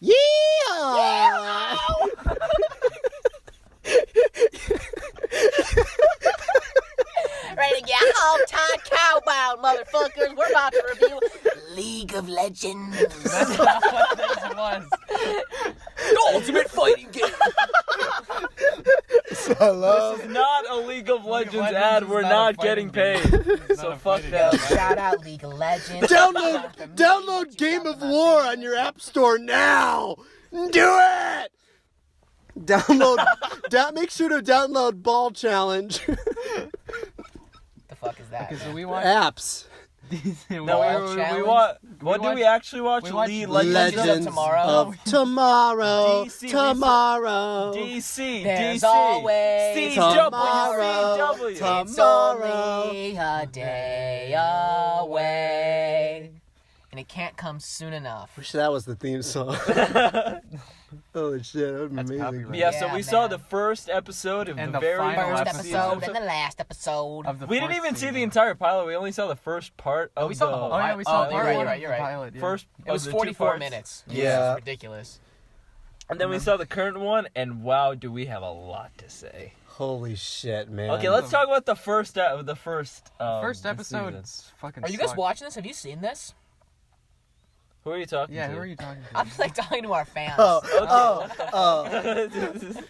Yeah! Ready to get hog-tied cowbound, motherfuckers. We're about to review League of Legends. That's not what this was. The ultimate fighting game. Hello. This is not a League of Legends Legends ad. is We're not not a fighting getting game. paid. It's So not a fuck fighting that. game. Shout out League of Legends. Download Game of War on your app store now. Do it. Make sure to download Ball Challenge. The fuck is that? Okay, so man? we watched. Apps. We want. What do we actually watch? we watched League Legends Legends. of Tomorrow. Of tomorrow. DC, Tomorrow. DC. There's DC. always tomorrow. CW. It's only a day away. And it can't come soon enough. Wish that was the theme song. Holy shit, that would be That's amazing. copyright. Yeah, so Yeah, we saw man. the first episode of And the the very final First last episode season. and the last episode. Of the We didn't fourth even see season. the entire pilot. We only saw the first part of we saw the whole Oh yeah, we saw Oh, part you're right, one you're right, of you're the right. pilot. Yeah. first. It was of the 44 2 parts. minutes. Yeah. It's ridiculous. And then we saw the current one, and wow, do we have a lot to say. Holy shit, man. Okay, let's talk about the first. First episode. season. Fucking. Are you guys sucked. watching this? Have you seen this? Who are you talking Yeah, to? who are you talking to? I'm like talking to our fans. Oh,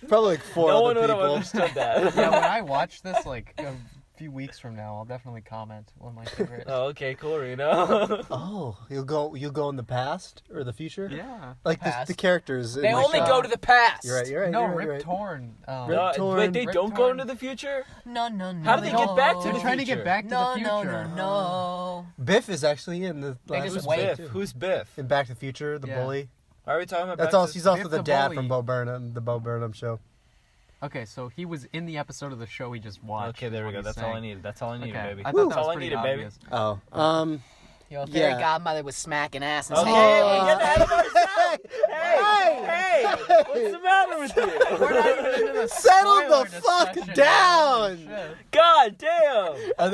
probably like 4 No other one would have people. understood that. Yeah, when I watch this, like a few weeks from now, I'll definitely comment one of my favorites. Oh, okay, cool, Reno. Oh, you'll go in the past or the future? Yeah. Like Past. the characters. in They the only show. go to the past. You're right. No, you're Rip right. Torn. Rip No, Torn. wait, they Rip don't go Torn. into the future? No. How did they get back to They're the trying to future? get back to No, the future. no. Biff is actually in the They last just Who's wait. Biff? too. Who's Biff? In Back to the Future, the Yeah. bully. Why are we talking about That's Back all. to- He's also Biff the the dad bully. from Bo Burnham, the Bo Burnham show. Okay, so he was in the episode of the show we just watched. Okay, there we is go. what he's That's all I saying. needed. That's all I needed, Okay, baby. I thought That's that all was I pretty needed, baby. obvious. Oh. Your fairy Yeah. godmother was smacking ass and Okay, saying, we're getting ahead of ourselves. Hey, what's the matter with you? We're not even into the Settle spoiler the fuck discussion. down! Holy shit. God damn.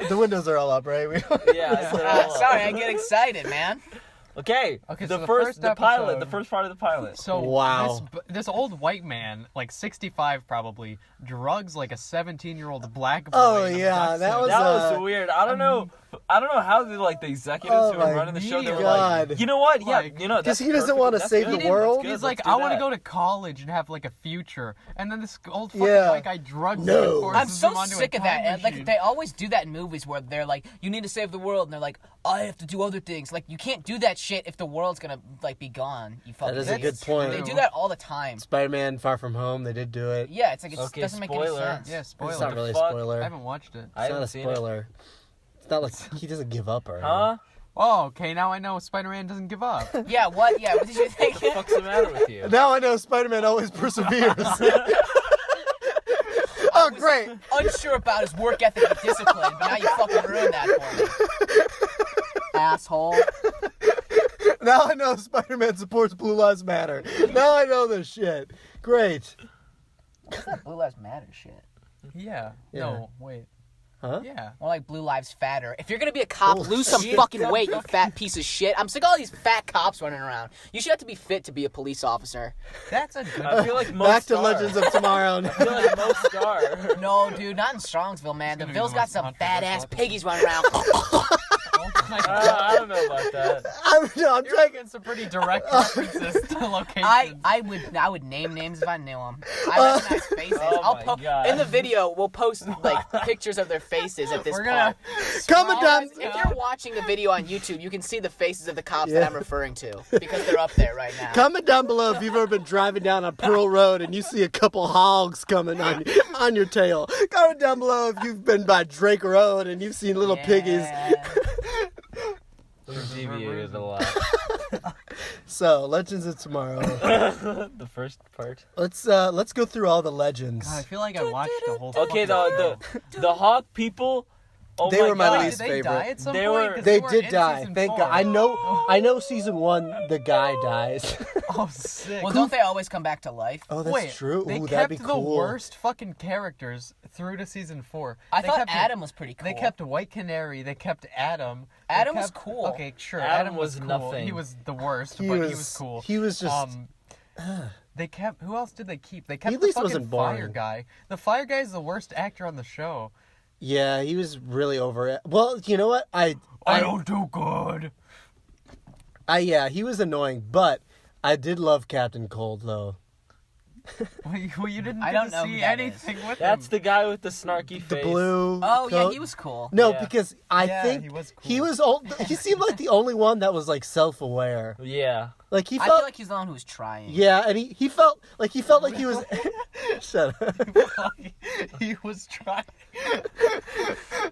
The windows are all up, right? Yeah. sorry, I get excited, man. Okay. Okay, The so the first, first the pilot, episode- the first part of the pilot. So Wow. this old white man, like 65 probably, drugs like a 17-year-old black boy. Oh, and yeah, abducts that him. was That was weird. I don't know how the executives Oh who were my running the show, they were God. like, you know what? Yeah, Like, you know, Because that's he doesn't perfect. want to That's save good. the That's world. good. He's Let's like, do I want to that. go to college and have like a future, and then this old fucking Yeah. white guy drugs No. him and forces I'm so him onto a sick of that. time And, like machine. they always do that in movies where they're like, "You need to save the world," and they're like, "I have to do other things." Like you can't do that shit if the world's gonna like be gone. You fucking. That is a idiots. good point. They do that all the time. Spider-Man Far From Home, they did do it. Yeah, it's like it Okay, doesn't make any spoiler. sense. Yeah, spoiler. It's not really a fuck? spoiler. I haven't watched it. I It's not haven't a seen it. spoiler. It's not like he doesn't give up or Huh? Oh, okay. Now I know Spider-Man doesn't give up. Yeah, what? Yeah, what did you think? What the fuck's the matter with you? Now I know Spider-Man always perseveres. Oh, great. Unsure about his work ethic and discipline, but now you fucking ruined that for me. Asshole. Now I know Spider-Man supports Blue Lives Matter. Now I know this shit. Great. What's that Blue Lives Matter shit? Yeah. Yeah. No, wait. Huh? Yeah. More like Blue Lives Fatter. If you're gonna be a cop, Oh, lose some shit. fucking weight, you fat piece of shit. I'm sick of all these fat cops running around. You should have to be fit to be a police officer. That's a good. I feel like Mo Back to Star. Legends of Tomorrow. I feel like Mo Star. No, dude, not in Strongsville, man. The gonna be Ville's the got most some controversial fat ass episode. piggies running around. Oh my God. I don't know about that. I'm You're trying. making some pretty direct references to locations. I would name names if I knew them. I recognize faces. Oh my God. In the video, we'll post like pictures of their faces at this We're part. gonna. Comment down. If you're watching the video on YouTube, you can see the faces of the cops Yeah. that I'm referring to because they're up there right now. Comment down below if you've ever been driving down a Pearl Road and you see a couple hogs coming on your tail. Comment down below if you've been by Drake Road and you've seen little piggies. We deviated a lot. So, Legends of Tomorrow. The first part. Let's go through all the legends. God, I feel like I watched the whole. Okay, fucking show. the Hawk people Oh They my were my God. least Did they die favorite. at some They point? were- 'Cause They were did in die. season Thank 4. God. I know season 1 the guy dies. Oh, sick. Well, don't they always come back to life? Oh, that's Wait, true. They Ooh, kept that'd be the cool. worst fucking characters through to season 4. I They thought kept Adam was pretty cool. They kept White Canary. They kept Adam. They Adam was kept- cool. Okay, sure. Adam Adam was cool. nothing. He was the worst, but he was cool. He was just. They kept. Who else did they keep? They kept at the least fucking wasn't fire boring. guy. The fire guy is the worst actor on the show. Yeah, he was really over it. Well, you know what? I don't do good. yeah, he was annoying, but I did love Captain Cold though. Well, you didn't I get don't to know who see that anything with That's him. the guy with the snarky The face. blue. Oh yeah, coat. he was cool. No, Yeah. because I Yeah, think he was cool. he seemed like the only one that was like self-aware. Yeah. Like he I felt feel like he's the one who was trying. yeah, and he felt like he was shut up. He was trying.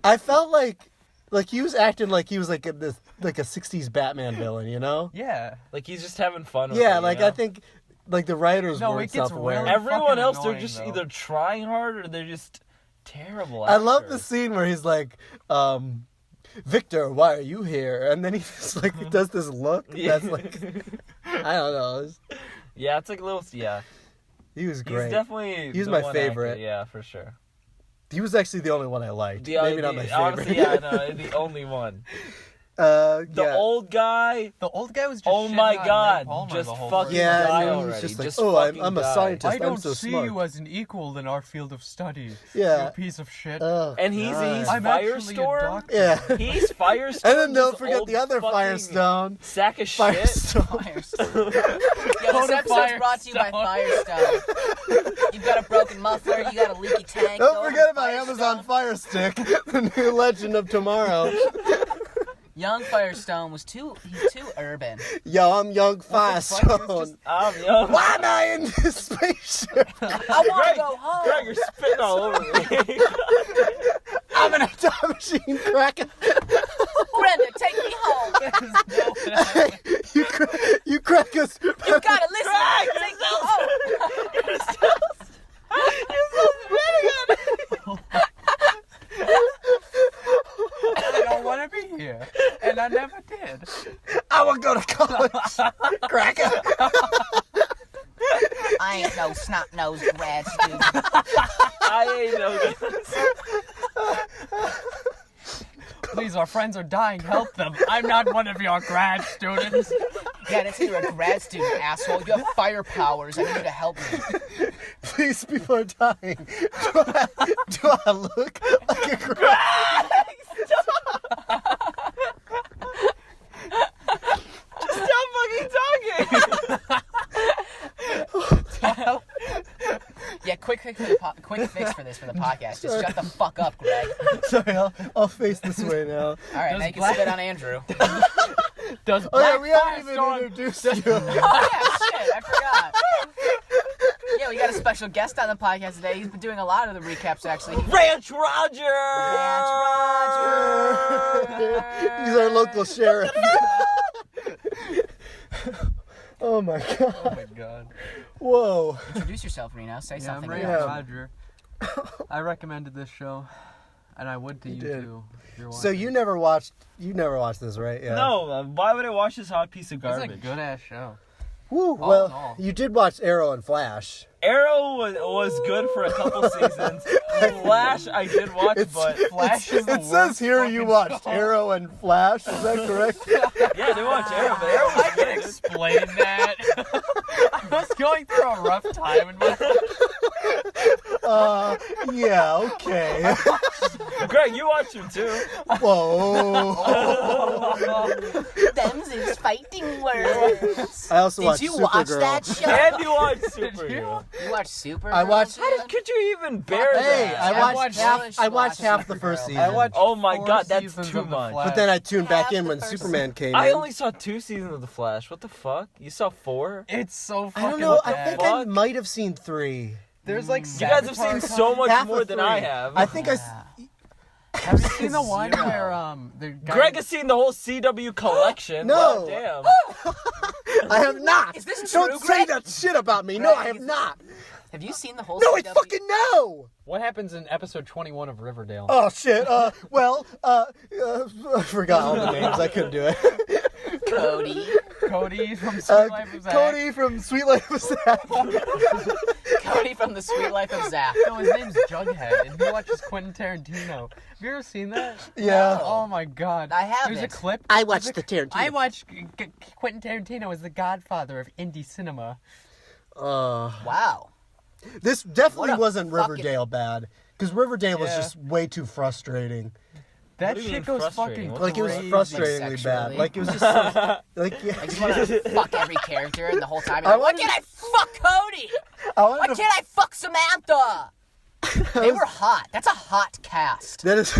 I felt like he was acting like he was like a 60s Batman villain, you know? Yeah. Like he's just having fun with Yeah, it, like you know? I think like the writers No, weren't it gets self-aware. really- Everyone fucking else, they're annoying, just though. either trying hard or they're just terrible I love the actors. scene where he's like, Victor, why are you here? And then he just like does this look Yeah. that's like I don't know. Yeah, it's like a little... Yeah. He was great. He's definitely He was the my one favorite. actor, yeah, for sure. He was actually the only one I liked. The, Maybe not my favorite. Honestly, yeah, no, the only one. The The old guy... The old guy was just Oh shitting my on God, Ray Palmer just the whole fucking time. Yeah, die and then he was already. just like, Just "Oh, I'm fucking a die." scientist. I I'm don't so see smart. you as an equal in our field of study. Yeah. You piece of shit. God. And he's I'm actually a Firestorm. doctor. Yeah. He's Firestorm. And then don't this forget old the other fucking Firestone. sack of shit. Firestone. Firestone. Yeah, this episode's brought to you by Firestone. You've got a broken muffler, you got a leaky tank. Don't go to forget about Firestone. Amazon Fire Stick, the new Legend of Tomorrow. Young Firestone he's too urban. Yo, I'm Young fuck? Firestone. Yo. Why am I in this spaceship? I want to go home. Greg, you're spitting all over me. I'm in a time machine, Kraken. Brenda, take me home. You crack us. You gotta listen. Take me home. I don't want to be here. And I never did. I will go to college. Kraken. I ain't no snot-nosed grad student. I ain't no Please, our friends are dying. Help them. I'm not one of your grad students. Yeah, that's you're a grad student, asshole. You have fire powers. I need you to help me. Please, people are dying. Do I look like a grad? Stop fucking talking. Yeah, quick fix for this for the podcast. Just shut the fuck up, Greg. Sorry, I'll face this way now. All right, Does now you can Black- spit on Andrew. Does Oh yeah, Black we haven't even Firestone- introduced you. Oh yeah, shit, I forgot. Yeah, we got a special guest on the podcast today. He's been doing a lot of the recaps actually. Ranch Roger. He's our local sheriff. Oh my god. Oh my god. Whoa. Introduce yourself, Reno. Say Yeah, I'm something. Ray Yeah. Roger. I recommended this show, and I would to you did. too. if you're So watching. you never watched this, right? Yeah. No, why would I watch this hot piece of It's a garbage? good ass show. Woo, All in well, all. you did watch Arrow and Flash. Arrow was good for a couple seasons. Flash, I did watch, but Flash is the It says worst here you fucking watched show. Arrow and Flash. Is that correct? yeah, I did watch Arrow, but Arrow I was can good. explain that. I was going through a rough time in my Yeah, okay. Greg, you watched him too. Whoa. Them's is fighting words. I also Did watched you watch Supergirl. that show? And you watched Superhero. You watched Super? I watched- How could you even bear Hey, that? I watched watched half the first Supergirl. season. I watched Oh my 4 God, that's seasons too of The much. Flash. But then I tuned back Half in the when first- Superman came in. I only saw 2 seasons of The Flash. What the fuck? You saw 4? It's so I fucking don't know. I bad. think I Fuck. might have seen 3. There's like You guys have seen so much Half more of than 3. I have. I think Have you seen the one Zero. where the guy... Greg has seen the whole CW collection. No. God damn. I have not. Is this Don't true, say Greg? that shit about me. No, I have not. Have you seen the whole? No, I CW? fucking know. What happens in episode 21 of Riverdale? Oh shit. I forgot all the names. I couldn't do it. Cody. Cody from Sweet Life of Zach. Cody from Sweet Life of Zach. Cody from the Sweet Life of Zach. No, his name's Jughead, and he watches Quentin Tarantino. Have you ever seen that? Yeah. Oh my god. I haven't. There's a clip. I watched the Tarantino. I watched Quentin Tarantino as the godfather of indie cinema. Wow. This definitely What a wasn't fucking- Riverdale bad. Because Riverdale was Yeah. just way too frustrating. That What do you mean shit goes frustrating? fucking What Like, it was crazy. frustratingly bad. Sexually. Like, it was just so, like, I yeah. just want to fuck every character, and the whole time, you're I like, why wanted can't I fuck Cody? I Why wanted to, can't I fuck Samantha? They were hot. That's a hot cast. that is...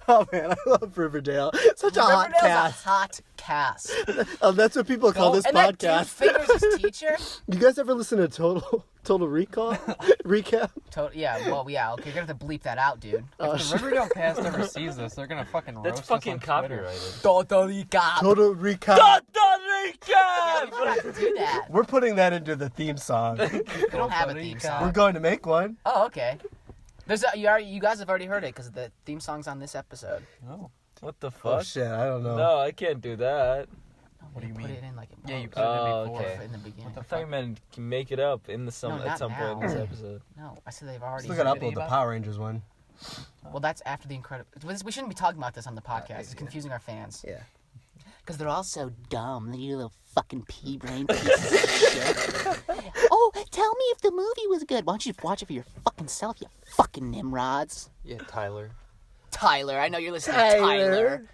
Oh, man, I love Riverdale. Such a hot Riverdale's cast. a hot cast. Oh, that's what people call this And that dude podcast. fingers his teacher. You guys ever listen to Total Recall? Recap? Yeah, well, yeah, okay, you're gonna have to bleep that out, dude. If the Riverdale cast ever sees this, they're gonna fucking roast That's us fucking on Twitter. copyrighted. Total recap. Total Recap. We don't have to do that. We're putting that into the theme song. We don't have a theme We're song. going to make one. Oh, okay. You guys have already heard it because the theme song's on this episode. Oh. What the Oh, fuck? shit, I don't know. No, I can't do that. What do you Put mean? it in like Yeah, you post. put it Oh, in before. okay. In the beginning. I thought you meant make it up in the No, at not some point in this episode. No, I said they've already. Still gotta Somebody upload the about- Power Rangers one. Well, that's after the incredible. We shouldn't be talking about this on the podcast. It's confusing our fans. Yeah. Because they're all so dumb. They're little fucking pea brain pieces of shit. Oh, tell me if the movie was good. Why don't you watch it for your fucking self, you fucking nimrods? Yeah, Tyler. Tyler, I know you're listening to Tyler.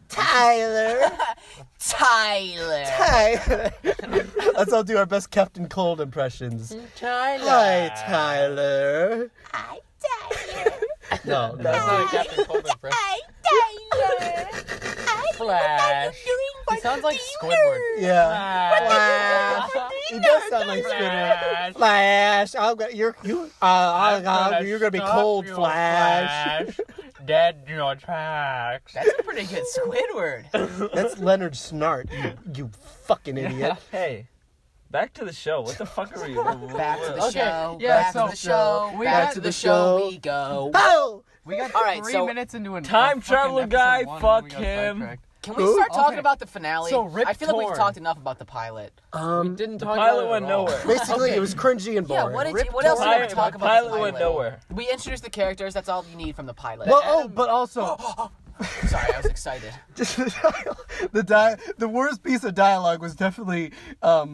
Tyler. Tyler. Let's all do our best Captain Cold impressions. Tyler. Hi, Tyler. Hi, Tyler. No, That's not a Captain Cold impression. Tyler. Flash. He sounds like Squidward. Yeah. Flash. He does sound like Squidward. Flash. You're gonna be cold, Flash. Dead in your tracks. That's a pretty good Squidward. That's Leonard Snart. You fucking idiot. Hey, back to the show. What the fuck are we? Back to the Okay, show. yeah, Back so- to the show. we Back got to the the show. show we go. Oh. We got All right, 3 so- minutes into an Time fucking traveler episode guy, 1 and fuck we got him. sidetracked. Can we start talking Okay. about the finale? So, Rip I feel like we've Torn. talked enough about the pilot. We didn't The talk pilot about it went at all. nowhere. Basically, Okay. it was cringy and Yeah, boring. what else did we ever talk The about pilot the went pilot? nowhere. We introduced the characters. That's all you need from the pilot. Well, but also, Sorry, I was excited. just the worst piece of dialogue was definitely We'll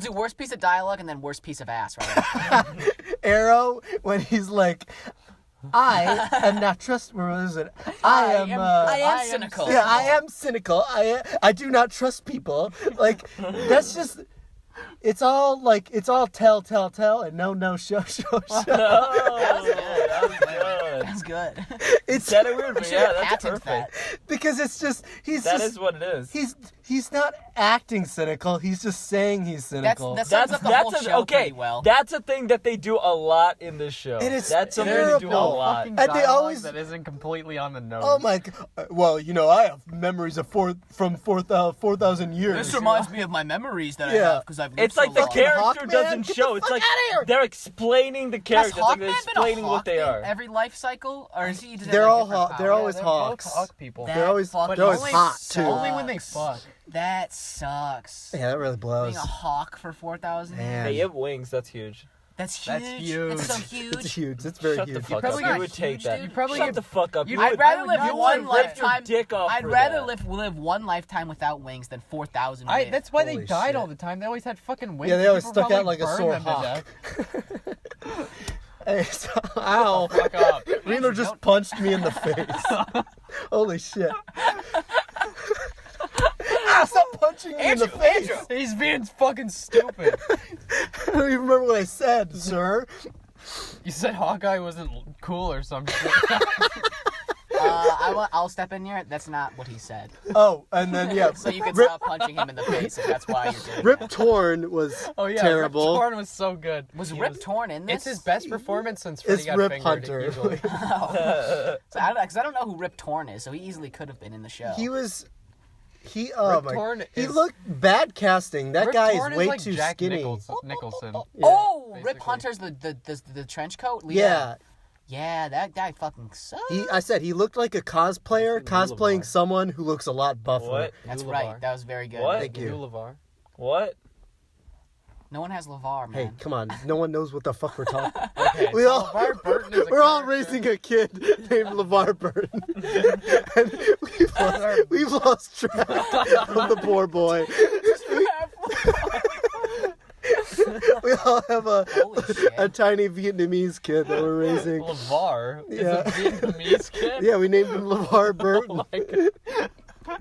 do worst piece of dialogue and then worst piece of ass, right? Arrow when he's like, I am not trustworthy. What is it? I am cynical. Yeah, I am cynical. I do not trust people. Like, that's just. It's all tell, and no, show. That's good. It's Said it weird, but Should've yeah, that's patented perfect. because it's just That is what it is. He's not acting cynical. He's just saying he's cynical. That sums up the whole show pretty well. That's a thing that they do a lot in this show. It is That's something terrible. they do a lot. Fucking And they dialogue always- that isn't completely on the nose. Oh my god! Well, I have memories of 4,000 years. This reminds me of my memories that I Yeah. have because I've lived It's so like the long. character Hawkman? doesn't Get the show. fuck It's like outta here! they're explaining the Has characters. Like Hawkman they're been a explaining what they Hawkman are. every life cycle, or is he? Just They're have a all different hawk- they're power? always they're both hawks. hawk people. That They're always fucking hot too. Only when they sucks. fuck. That sucks. Yeah, that really blows. Being a hawk for 4,000 Man. They have wings. That's huge. That's huge. That's huge. That's so It's huge. huge. It's very Shut huge. the fuck probably up. get You would take huge, that. dude. You probably Shut get- the fuck up. You'd- You I'd would- rather live you one would rip your lifetime. dick off I'd for rather that. live one lifetime without wings than 4,000. with. That's why they Holy died shit. all the time. They always had fucking wings. Yeah, they always People stuck out probably like a burned sore them to hawk. death. Hey, ow! Fuck up. Reno just punched me in the face. Holy shit! Stop punching me in the face! He's being fucking stupid. I don't even remember what I said, sir. You said Hawkeye wasn't cool or some shit. I'll step in here. That's not what he said. Oh, and then yeah, So you can Rip, stop punching him in the face if that's why you're doing Rip that. Torn was Oh yeah, terrible. Rip Torn was so good. Was Rip Torn in this? It's his best performance since Freddy It's got Rip fingered. Hunter. Easily. So I don't know, because I don't know who Rip Torn is, so he easily could have been in the show. He was. Rip Torn he is- looked bad casting. That Rip guy Torn is way like too Jack skinny. Nicholson. Yeah. Oh, Rip Basically. Hunter's the trench coat. Yeah. Yeah, that guy fucking sucks. I said he looked like a cosplayer New cosplaying LeVar. someone who looks a lot buffer. What? That's New right. LeVar. That was very good. What? Thank you. New LeVar. What? No one has LeVar, man. Hey, come on. No one knows what the fuck we're talking. Okay, We so all- LeVar Burton is a We're all character. raising a kid named LeVar Burton. And we've lost track of the poor boy. We all have Holy shit. a tiny Vietnamese kid that we're raising. LeVar is Yeah. a Vietnamese kid. Yeah, we named him LeVar Burton.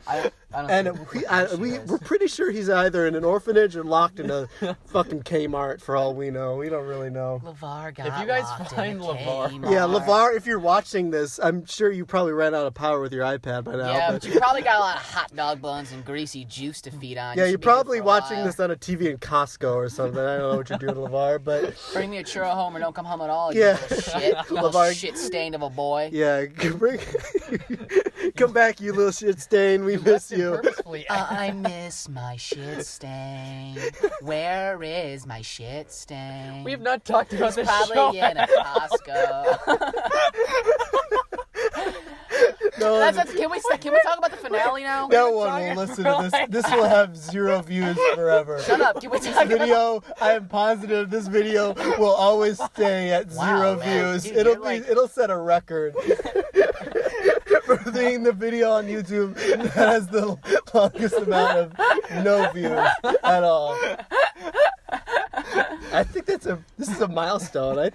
I don't And see we're pretty sure he's either in an orphanage or locked in a fucking Kmart for all we know. We don't really know. LeVar got If you guys locked find in a LeVar- Kmart. Yeah, LeVar, if you're watching this, I'm sure you probably ran out of power with your iPad by now. Yeah, but you probably got a lot of hot dog buns and greasy juice to feed on. yeah, You you're should be good probably for a watching while. this on a TV in Costco or something. I don't know what you're doing, LeVar, but Bring me a churro home or don't come home at all. Yeah. You little shit. You little LeVar- shit stained of a boy. yeah, come back, you little shit stain. We miss Left him you. purposefully. I miss my shit stain. Where is my shit stain? We have not talked about this show. Probably in a Costco. No one, Can we talk about the finale now? no one will listen to this. This will have 0 views forever. Shut up. Can we This talk about video, I am positive this video will always stay at Wow, 0 man. views. Dude, It'll set a record for being the video on YouTube that has the longest amount of no views at all. I think this is a milestone. I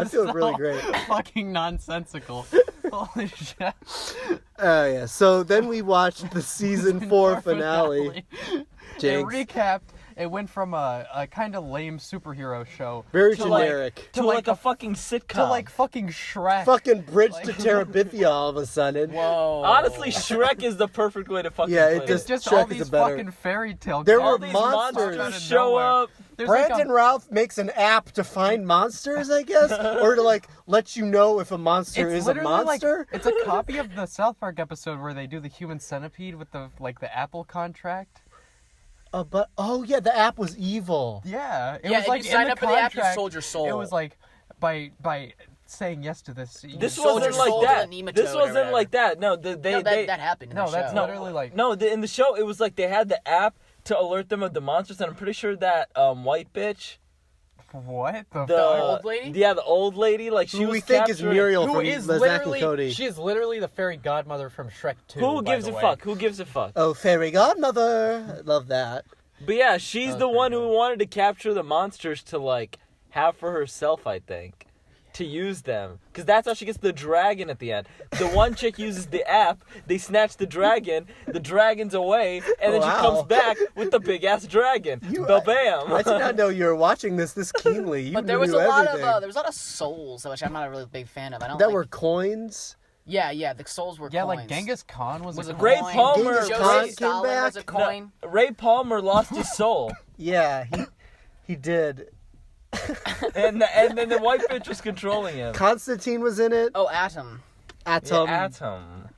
feel really great. Fucking nonsensical. Holy shit. Yeah. So then we watched the season 4 finale. It Jinx. recapped. It went from a kind of lame superhero show Very To like- generic. To like a fucking sitcom. to like fucking Shrek. Fucking bridge to Terabithia all of a sudden. Whoa. Honestly, Shrek is the perfect way to fucking Yeah, play it just- Just Shrek all is these a better- fucking fairy tale There All were these monsters monsters out of show nowhere. up. There's like Brandon a- Routh makes an app to find monsters, I guess, or to like let you know if a monster is a literally monster. Like, it's a copy of the South Park episode where they do the human centipede with the Apple contract. Yeah, the app was evil. Yeah, it Yeah, was if like you signed in up the for the app, you contract, sold your soul. It was like by saying yes to this. This sold wasn't your like soul to that. a nematode This or wasn't whatever. like that. No, that happened in No, the that's show. literally like in the show, it was like they had the app to alert them of the monsters, and I'm pretty sure that white bitch, what the, the fuck? old lady? yeah, the old lady, like she Who was we think is capturing- Muriel Who from is the Zack and literally Cody. she is literally the fairy godmother from Shrek 2. Who by gives the a way. fuck? Who gives a fuck? Oh, fairy godmother. Love that. But yeah, she's the Okay, one yeah. who wanted to capture the monsters to like have for herself, I think. To use them. Because that's how she gets the dragon at the end. The one chick uses the app, they snatch the dragon's away, and then Wow. she comes back with the big ass dragon. Ba-bam! I did not know you were watching this keenly. You But there knew was a lot everything. of there was a lot of souls, which I'm not a really big fan of. I don't that like, were coins. Yeah, the souls were Yeah, coins. like Genghis Khan was was a a Ray coin. Palmer- Genghis Joseph Khan came Stalin was a back? coin. Ray Palmer lost his soul. Yeah, he did. and then the white bitch was controlling him. Constantine was in it. Oh, Atom. Atom. Yeah, Atom.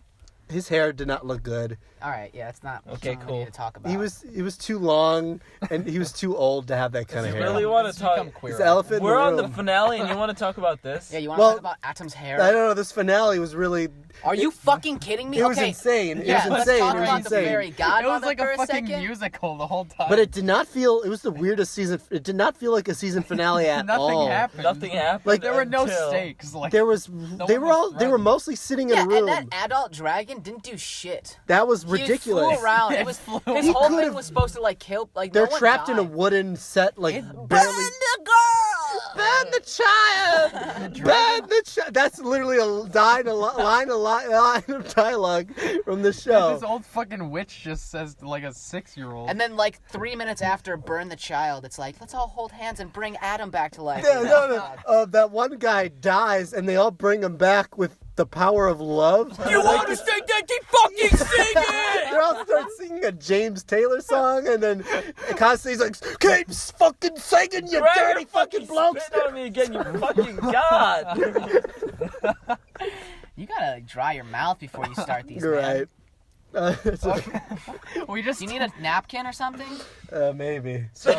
His hair did not look good. All right, yeah, it's not Okay, something we cool. need to talk about. He was too long, and he was too old to have that kind of You hair. really want It's to talk? become queer. He's the elephant We're in on the the room. finale, and you want to talk about this? Yeah, you want to Well, talk about Atom's hair? I don't know. This finale was really. Are you fucking kidding me? It was okay. insane. It Yeah, was let's insane. talk It was about the insane. fairy It godmother was like for a fucking second. musical the whole time. But it did not feel. It was the weirdest season. It did not feel like a season finale at Nothing all. happened. Nothing happened. Like, There were no until- stakes. Like There was. They one were was all. They were threatened. mostly sitting in Yeah, a room. and that adult dragon didn't do shit. That was He ridiculous. flew around. It It was flew his He whole thing could've- was supposed to like kill. Like They're no one trapped in a died. wooden set, like Burn barely. the girl. Burn the child! Burn the child! That's literally a line of dialogue from the show. this old fucking witch just says like a 6-year-old. And then like 3 minutes after burn the child, it's like let's all hold hands and bring Adam back to life. Yeah, no. That one guy dies, and they all bring him back with the power of love. You want to sing that? Keep fucking singing! They all start singing a James Taylor song, and then Constantine's like, "Keep fucking singing, you Brandon, dirty fucking blokes!" Spit on me again, you fucking god! You gotta dry your mouth before you start these. You're man. right. We just Do you need a napkin or something? Maybe. so,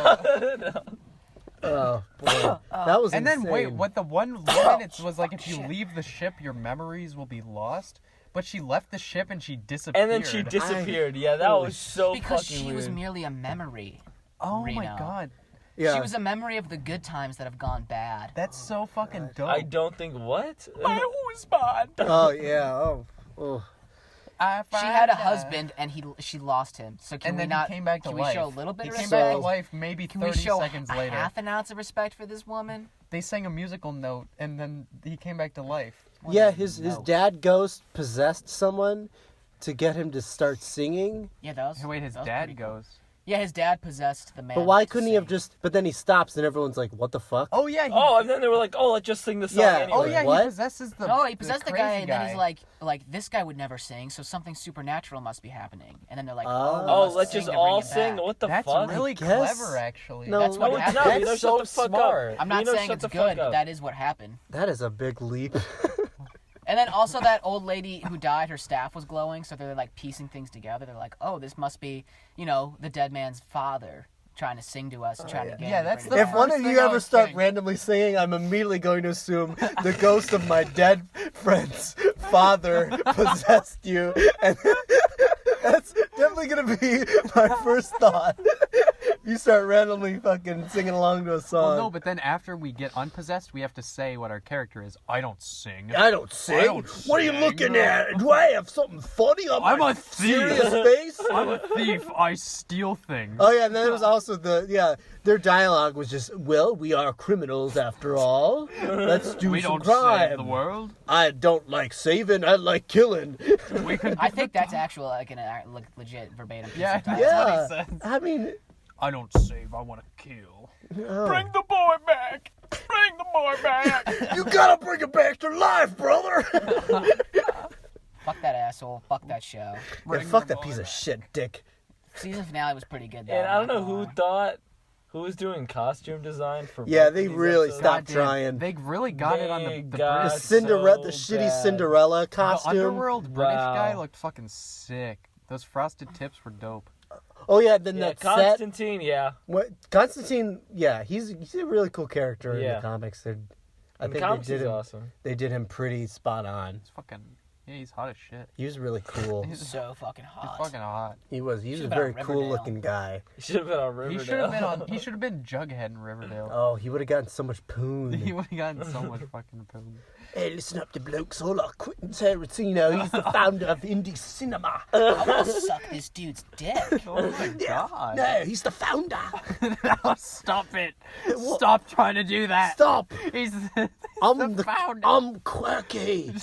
Oh boy, that was and then insane. wait, what the one woman it was like if you leave the ship, your memories will be lost. But she left the ship and she disappeared. And then she disappeared. Yeah, that was so Because fucking she weird. was merely a memory. Oh my Reno. god, Yeah. She was a memory of the good times that have gone bad. that's so fucking dope. I don't think what? My husband. Oh yeah. Oh. She had a husband and she lost him. So can And we then not? he came back to can life. we show a little bit He of came respect? back to life maybe Can we 30 show seconds a later. half an ounce of respect for this woman? They sang a musical note and then he came back to life. Yeah, his No. dad ghost possessed someone to get him to start singing. Yeah, that was. Hey, wait, his that was dad pretty cool. goes. Yeah, his dad possessed the man. But why to couldn't he have sing. just? But then he stops, and everyone's like, "What the fuck?" Oh yeah. Oh, and then they were like, "Oh, let's just sing the song Yeah. anyway." Oh yeah, What? he possesses the. No, he possessed the guy, crazy and then he's like, this guy would never sing, so something supernatural must be happening. And then they're like, Oh. we Oh, must let's sing just to bring all it sing. back. What the That's fuck? really guess- clever, actually. No, That's what No, it's happened. not. That's Reno, so shut the fuck smart. up. I'm not Reno, saying shut it's the good, fuck but up. that is what happened. That is a big leap. And then also that old lady who died, her staff was glowing, so they're like piecing things together. They're like, oh, this must be, the dead man's father trying to sing to us, trying to get Yeah, him to that's bring it the If back. one first of thing you I ever was start thinking. randomly singing, I'm immediately going to assume the ghost of my dead friend's father possessed you, and that's definitely gonna be my first thought. You start randomly fucking singing along to a song. Well, no, but then after we get unpossessed, we have to say what our character is. I don't sing. I don't sing. I don't What are you sing. looking at? Do I have something funny on I'm my a thief. serious face? I'm a thief. I steal things. Oh yeah, and then there was also their dialogue was just, well, we are criminals after all. Let's do we some don't crime. save the world. I don't like saving, I like killing. We could. I think that's actual, like, legit verbatim piece Yeah, of dialogue. that's what Yeah, he says. I mean, I don't save. I want to kill. oh. Bring the boy back. Bring the boy back. You gotta bring it back to life, brother. Fuck that asshole. Fuck that show. Yeah, fuck that piece of shit, dick. Season finale was pretty good, though. And I don't know I'm not who gonna thought, who was doing costume design for. Yeah, both of they these really episodes. stopped Goddamn, trying. They really got it on They the got The British. Cinderella, the so shitty bad. Cinderella The costume. underworld British Wow. guy looked fucking sick. Those frosted tips were dope. Oh yeah, then Yeah, that set. Constantine. Yeah, What Constantine? Yeah, he's a really cool character in Yeah. the comics. I and think the comics they did is him. awesome. They did him pretty spot on. He's fucking. Yeah, he's hot as shit. He was really cool. lie. So fucking He's hot. fucking hot. He was a Should've been very on cool Riverdale. looking guy. He should have been on Riverdale. He should have been on. He should have been Jughead in Riverdale. Oh, he would have gotten so much He poon. would have gotten so much fucking poon. Hey, listen up, the blokes. Hola, Quentin Tarantino. He's the founder of indie cinema. I want to suck this dude's dick. Oh my god. No, he's the founder. No, stop it. Stop trying to do that. Stop. He's I'm the founder. I'm quirky.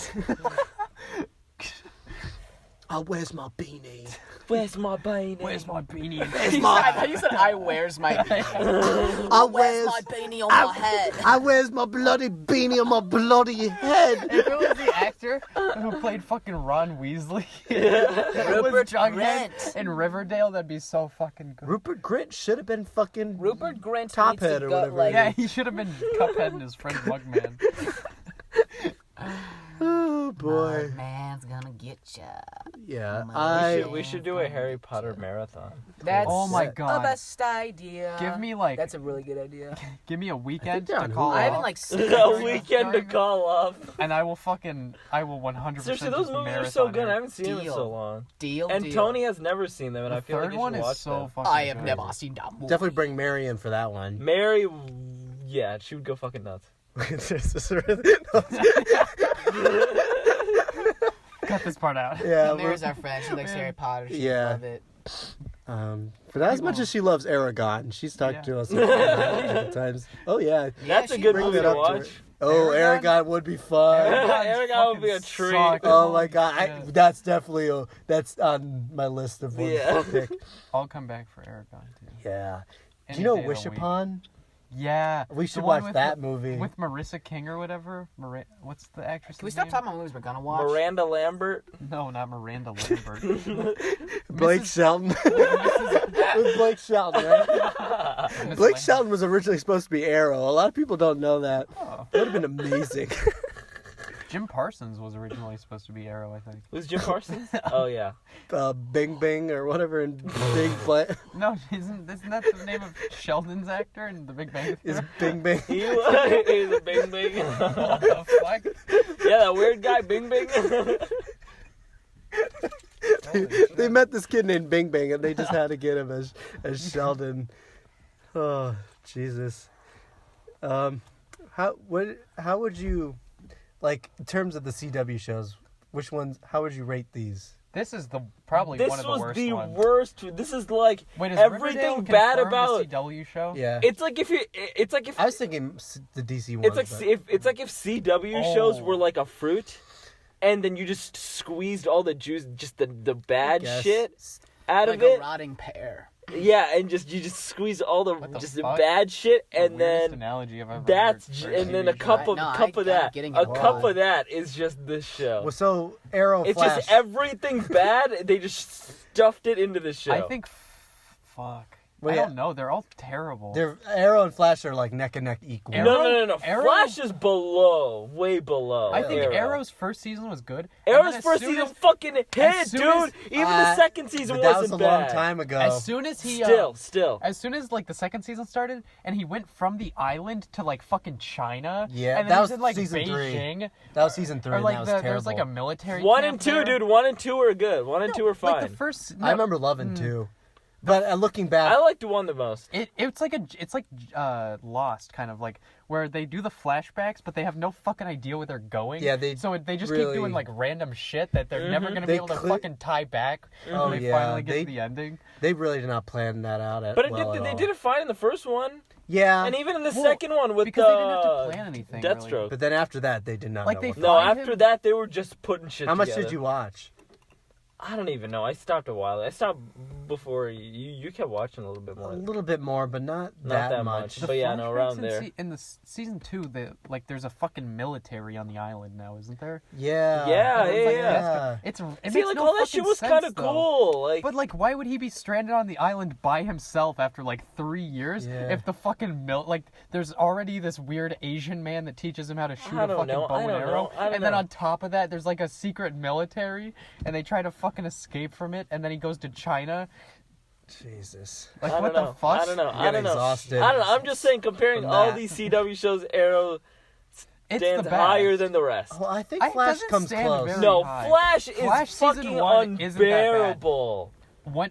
Oh, where's my beanie? Where's my beanie? Where's my beanie? I thought you said, I wears my beanie. I Where's wears my beanie on my head? I wears my bloody beanie on my bloody head. If it was the actor who played fucking Ron Weasley, it was Rupert Jughead Grint. in Riverdale, that'd be so fucking good. Rupert Grint should have been fucking Rupert Grint Top needs to Head or go, whatever. like, Yeah, he should have been Cuphead and his friend Mugman. Oh boy. man's gonna get ya. Yeah, We should do a Harry Potter marathon. That's Oh my the god. best idea. Give me like, That's a really good idea. give me a weekend they're to on call Hulu. I haven't off, like seen A weekend to call up. and I will 100% Seriously, those just movies are so marathon good. it. I haven't seen them in Deal. so long. deal. And deal. Tony has never seen them, and The I feel like third you one should is watch so them. fucking I have good. never seen that movie. definitely bring Marion for that one. Mary, yeah, she would go fucking nuts. Cut this part out. Yeah, Mary's our friend. She likes Harry Potter. She Yeah. love it. but as much as she loves Aragon, she's talked Yeah. to us multiple times. Oh yeah, That's a she good bring movie that to up to her. watch. Oh, Aragon? Aragon would be fun. Aragon would be a fucking treat. sucks. Oh my god, Yeah. that's definitely that's on my list of ones Yeah. to pick. I'll come back for Aragon too. Yeah. Do Any you know day of Wish the week. Upon? Yeah. We the should one watch with that the- movie. With Marissa King or whatever. What's the actress? Can we stop talking about movies we're gonna watch? Miranda Lambert. No, not Miranda Lambert. Blake Mrs. Shelton. With Blake Shelton, right? Miss Blake Lam- Shelton was originally supposed to be Arrow. A lot of people don't know that. Oh. That would have been amazing. Jim Parsons was originally supposed to be Arrow, I think. Was Jim Parsons? Oh yeah. Bing Bing or whatever in Big Play. No, isn't that the name of Sheldon's actor in The Big Bang Is Theory? Bing Bing? He's a Bing Bing. What the fuck? Yeah, that weird guy, Bing Bing. They met this kid named Bing Bing, and they just had to get him as Sheldon. Oh, Jesus. How would you, like, in terms of the CW shows, which ones? How would you rate these? This is probably This one of the was worst the ones. worst. This is like Wait, is Riverdale everything bad confirmed about. the CW show? Yeah, It's like if you. It's like if. I was thinking the DC ones. It's like it's like if CW shows Oh. were like a fruit, and then you just squeezed all the juice, just the bad Guess. shit out Like of a it. rotting pear. Yeah, and you just squeeze all the What the just the fuck? bad shit, The and weirdest then analogy I've ever that's heard for and then TV a show. cup of No, cup of I'm that. getting A it. cup Wow. of that is just this show. Well, so Arrow, It's Flash. just everything bad. They just stuffed it into the show. I think, fuck. Well, I yeah. don't know. They're all terrible. They're Arrow and Flash are like neck and neck equal. No. Arrow- Flash is below, way below. I think Arrow. Arrow's first season was good. and Arrow's then as first soon season as- fucking hit, as soon dude. as- Even the second season But that wasn't was a long bad. time ago. As soon as he Still. as soon as like the second season started and he went from the island to like fucking China. Yeah, and then that he was in like season Beijing. 3. That was season 3. Or and like that was there's like a terrible. military. 1 camp and 2, there. dude. 1 and 2 are good. 1 and 2 are fine. Like the first. I remember loving 2, but looking back, I liked 1 the most. It's like Lost kind of like where they do the flashbacks, but they have no fucking idea where they're going. Yeah, they just keep really- doing like random shit that they're never gonna be They able to cle- fucking tie back. Oh, when they yeah, finally get they- to the ending. they really did not plan that out at But well at they all. did it fine in the first one, Yeah, and even in the Well, second one with because they didn't have to plan anything. Deathstroke. Really. but then after that, they did not Like, know they what No, Find after him. that they were just putting shit. How much together. did you watch? I don't even know. I stopped a while. I stopped before you kept watching a little bit A more. little bit more, but not Not that much. much. But yeah, no, flashbacks around in there. in the season 2, there's a fucking military on the island now, isn't there? Yeah. Yeah, And it's like, yeah. It See, makes like no all that fucking shit was sense, kind of though. cool. Like, But like, why would he be stranded on the island by himself after like 3 years? Yeah. If the fucking there's already this weird Asian man that teaches him how to shoot I a don't fucking know, bow I and don't arrow, know, I don't and then know. on top of that, there's like a secret military, and they try to fucking escape from it, and then he goes to China. Jesus. Like, I what don't the know. fuck? I don't know. You're I don't know. exhausted I don't know. I'm just saying, comparing from all that. these CW shows, Arrow It's stands the higher best. than the rest. Well, I think It Flash doesn't comes stand close. very No, high. Flash is Flash season fucking 1 isn't that bad. unbearable.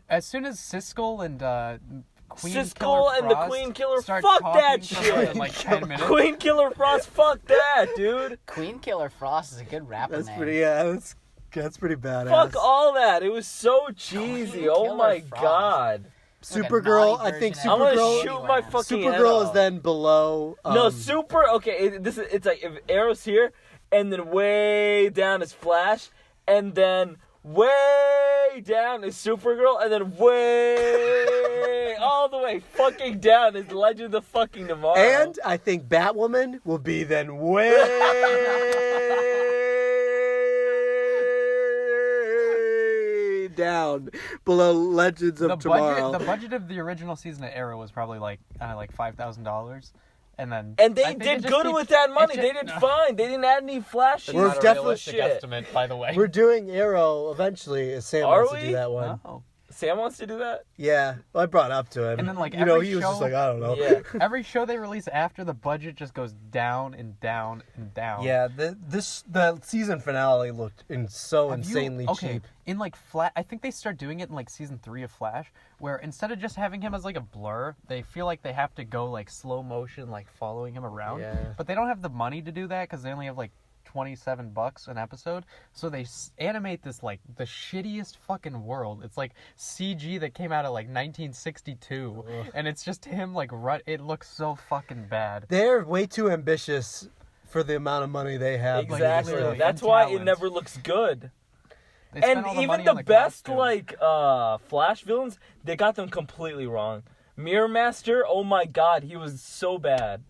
As soon as Siskel and Queen Siskel Killer and the Frost Queen Killer, start fuck talking that for shit. like 10 minutes. Queen Killer Frost, fuck that, dude. Queen Killer Frost is a good rapper That's name. pretty. Yeah, that's pretty badass. Fuck all that. It was so cheesy. Queen Oh Killer my Frost. god. Like a Supergirl. naughty I think version I'm of gonna Supergirl. shoot my fucking head Supergirl is off. then below. No, Super. Okay, it's like if Arrow's here, and then way down is Flash, and then way down is Supergirl, and then way all the way fucking down is Legend of fucking Tomorrow. And I think Batwoman will be then way down below Legends of Tomorrow. The budget of the original season of Arrow was probably like $5,000, and then And they I think it did just good keeps- with that money. it They just- did fine. They didn't add any Flash shit. We're Not a definitely realistic shit. estimate, by the way. We're doing Arrow eventually. If Sam Are wants to we? do that one. No. Sam wants to do that. Yeah, well, I brought it up to him. And then, like, you know, every he was just show- like, I don't know. Yeah. Every show they release after the budget just goes down and down and down. Yeah, the season finale looked so Have you- insanely okay, cheap. in like Flash, I think they start doing it in like season 3 of Flash, where instead of just having him as like a blur, they feel like they have to go like slow motion, like following him around. Yeah. But they don't have the money to do that because they only have like $27 an episode. So they animate this like the shittiest fucking world. It's like CG that came out of like 1962, and it's just him like it looks so fucking bad. They're way too ambitious for the amount of money they have. Like, Exactly. literally, That's and why it talent. never looks good. They spent And all the even money the on the best costume. like Flash villains, they got them completely wrong. Mirror Master, oh my god, he was so bad.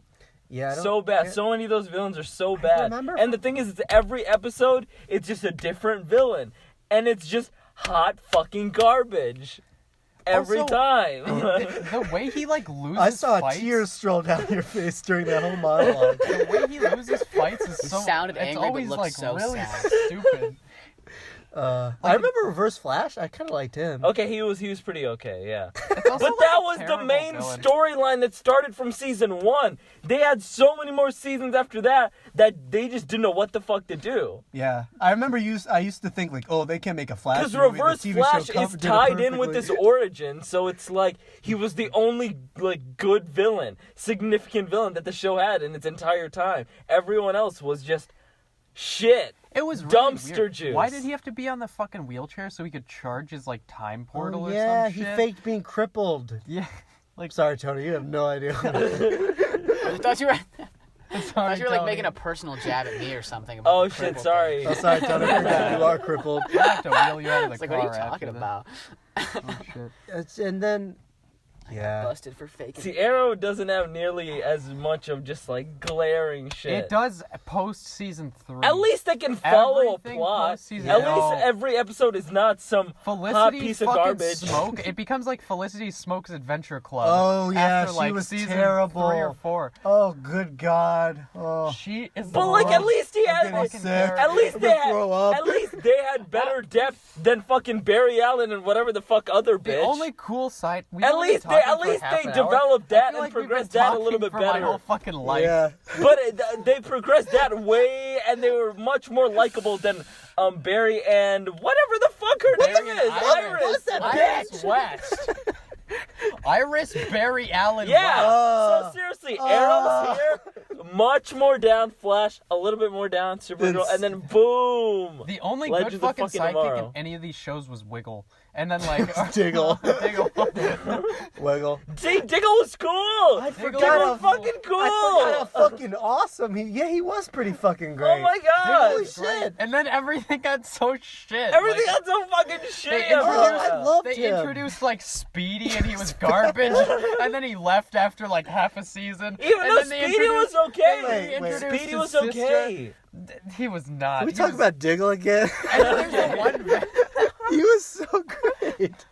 Yeah, I don't- So bad. can't- So many of those villains are so bad. remember- And the thing is, it's every episode, it's just a different villain. And it's just hot fucking garbage. every Also, time. the way he like loses I saw fights, a tear stroll down your face during that whole monologue. the way he loses fights is so. sounded it's angry, but always looked like so really sad. stupid. I remember Reverse Flash. I kind of liked him. Okay, he was pretty okay, yeah. It's also, But like, that a was the terrible main villain. storyline that started from season 1. They had so many more seasons after that they just didn't know what the fuck to do. Yeah, I remember. I used to think like, oh, they can't make a Flash. Because movie. The Reverse TV Flash show is did it tied in with perfectly. this origin, so it's like he was the only like good villain, significant villain that the show had in its entire time. Everyone else was just shit. It was really dumpster weird. juice. Why did he have to be on the fucking wheelchair so he could charge his like time portal Oh, or yeah, some he shit? faked being crippled. Yeah, like Sorry, Tony, you have no idea. I thought you were. I sorry, thought you were like Tony. making a personal jab at me or something. About Oh the shit, crippled sorry. Oh, sorry, Tony, I forgot you are crippled. I have to wheel you out of the thing. It's like, car what are you after talking this. about? Oh, shit. And then, yeah. Busted for faking. See, Arrow doesn't have nearly as much of just like glaring shit. It does post season 3. At least they can follow Everything a plot. post-season- At No. least every episode is not some hot Felicity piece of fucking garbage. Smoke. It becomes like Felicity Smoke's Adventure Club. Oh, yeah, after, she like, was season terrible. 3 or 4. Oh, good God. Oh. She is. But the like, at worst least he had. getting sick. At least I'm they gonna had. throw up. At least they had better depth than fucking Barry Allen and whatever the fuck other bitch. The only cool side. We've At only been least talking at for least half they an hour. developed I that feel and like we've been progressed that a little talking bit for my better. whole fucking life. Yeah. But they progressed that way, and they were much more likable than Barry and whatever the fuck her name is, Iris. What's that Iris West. Iris Barry Allen Yeah. West. So seriously, Arrow's here, much more down. Flash, a little bit more down. Supergirl, and then boom. The only Legends good of fucking sidekick Tomorrow. in any of these shows was Wiggle. And then like Diggle. Diggle. Wiggle. See, Diggle was cool. I Diggle forgot was how fucking cool. I forgot how fucking awesome he was pretty fucking great. Oh my god. Holy shit. And then everything got so shit. Everything like, got so fucking shitty. They Oh, about I it. loved They him. introduced like Speedy and he was garbage, and then he left after like half a season. Even and though then they Speedy was introduced- okay. then they Wait. introduced Speedy his was sister. okay. He was not. Can we He talk was- about Diggle again? And then there's the one. He was so great.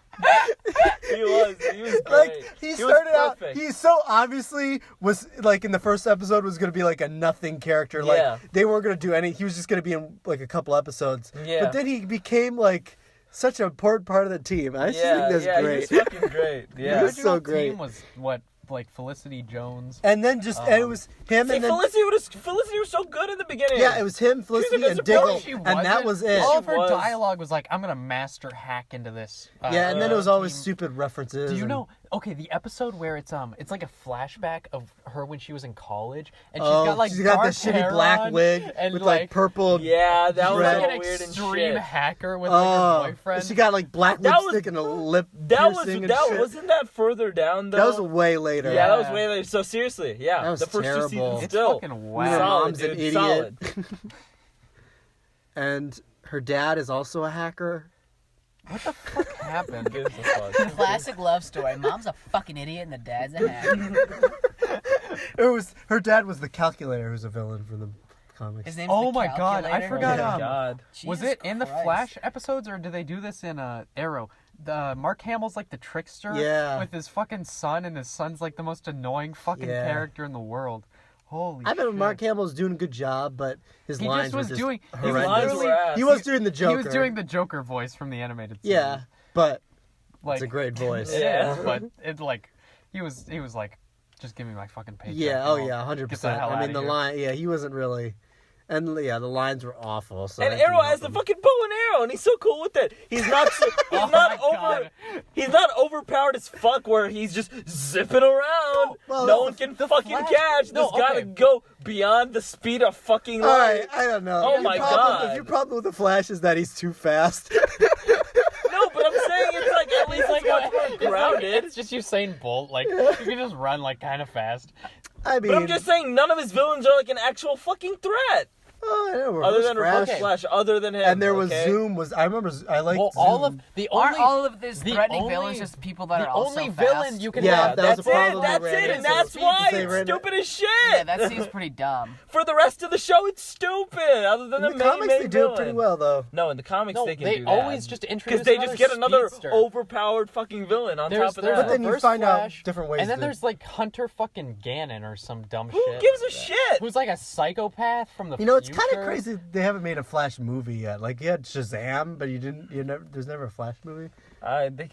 He was great. Like he was started out, perfect. he so obviously was like in the first episode was gonna be like a nothing character. Like Yeah. they weren't gonna do any. He was just gonna be in like a couple episodes. Yeah. But then he became like such an important part of the team. I just think that's yeah, great. he was fucking great. The Yeah. was so original great. team was what, like Felicity Jones. And then just and it was him See, and then Felicity was so good in the beginning. yeah, it was him, Felicity, good and support. Diggle, She and that wasn't. was it. All of her was. dialogue was like, "I'm gonna master hack into this." Yeah, and then it was always team. stupid references. Do you and- know? Okay, the episode where it's like a flashback of her when she was in college, and she's Oh, got like she's got the dark shitty hair black on, wig and with like purple. Yeah, that was Red. like all an weird and extreme shit. hacker with like Oh, her boyfriend. she got like black That was- lipstick and a lip That was piercing and shit. wasn't that further down though? That was way later. Yeah, that was Yeah. way later. So seriously, yeah, That was the first terrible. two seasons It's still fucking Her whack. solid, mom's an dude, idiot. solid. And her dad is also a hacker. What the fuck happened? Gives a fuck. Classic love story. Mom's a fucking idiot and the dad's a hack. Her dad was the calculator who's a villain for the comics. His name's Oh the my God, I Calculator. forgot, Oh my God. Was Jesus it in the Christ. Flash episodes, or do they do this in Arrow? The Mark Hamill's like the trickster, Yeah. with his fucking son, and his son's like the most annoying fucking Yeah. character in the world. Holy I shit. bet Mark Hamill's doing a good job, but his He lines just was were just doing. He was lines horrendous. were literally. ass. He was doing the Joker. He was doing the Joker voice from the animated series. Yeah, but like it's a great voice. It Yeah. is, but it like he was like, just give me my fucking paycheck. Yeah, oh and I'll yeah, get the 100%. hell I mean, outta the here. line, yeah, he wasn't really, and yeah, the lines were awful. So And that didn't Arrow help has the him. fucking bow and arrow, and he's so cool with it. He's not Oh not my God. he's not overpowered as fuck where he's just zipping around. Well, no one can the fucking Flash- catch. No, This gotta okay. go beyond the speed of fucking All light. right, I don't know. Oh If your my problem- God. If your problem with the Flash is that he's too fast, No, but I'm saying it's like at least like much more It's like- grounded. It's just Usain Bolt. Like you can just run like kind of fast. I mean, But I'm just saying none of his villains are like an actual fucking threat. Oh, yeah, Other Reverse than Reverse Flash. Flash, other than him. And there was okay? Zoom. I remember. I liked Well, Zoom. all of the Aren't only all of this the threatening only- villains just people that the are also only fast? villain you can Yeah, have. that was That's the problem it. they That's ran it, into. and that's They why ran it's into- stupid as shit. Yeah, that seems pretty dumb. For the rest of the show, it's stupid. Other than In the the main comics, they do villain. it pretty well, though. No, in the comics No, they can they do that. always just introduce because they just get another speedster. overpowered fucking villain on top of There's that. But then you Reverse find out Flash, different ways and then to- there's like Hunter fucking Gannon or some dumb Who shit. gives a shit? Who's like a psychopath from the You know, it's future. kind of crazy they haven't made a Flash movie yet. Like, you had Shazam, but there's never a Flash movie.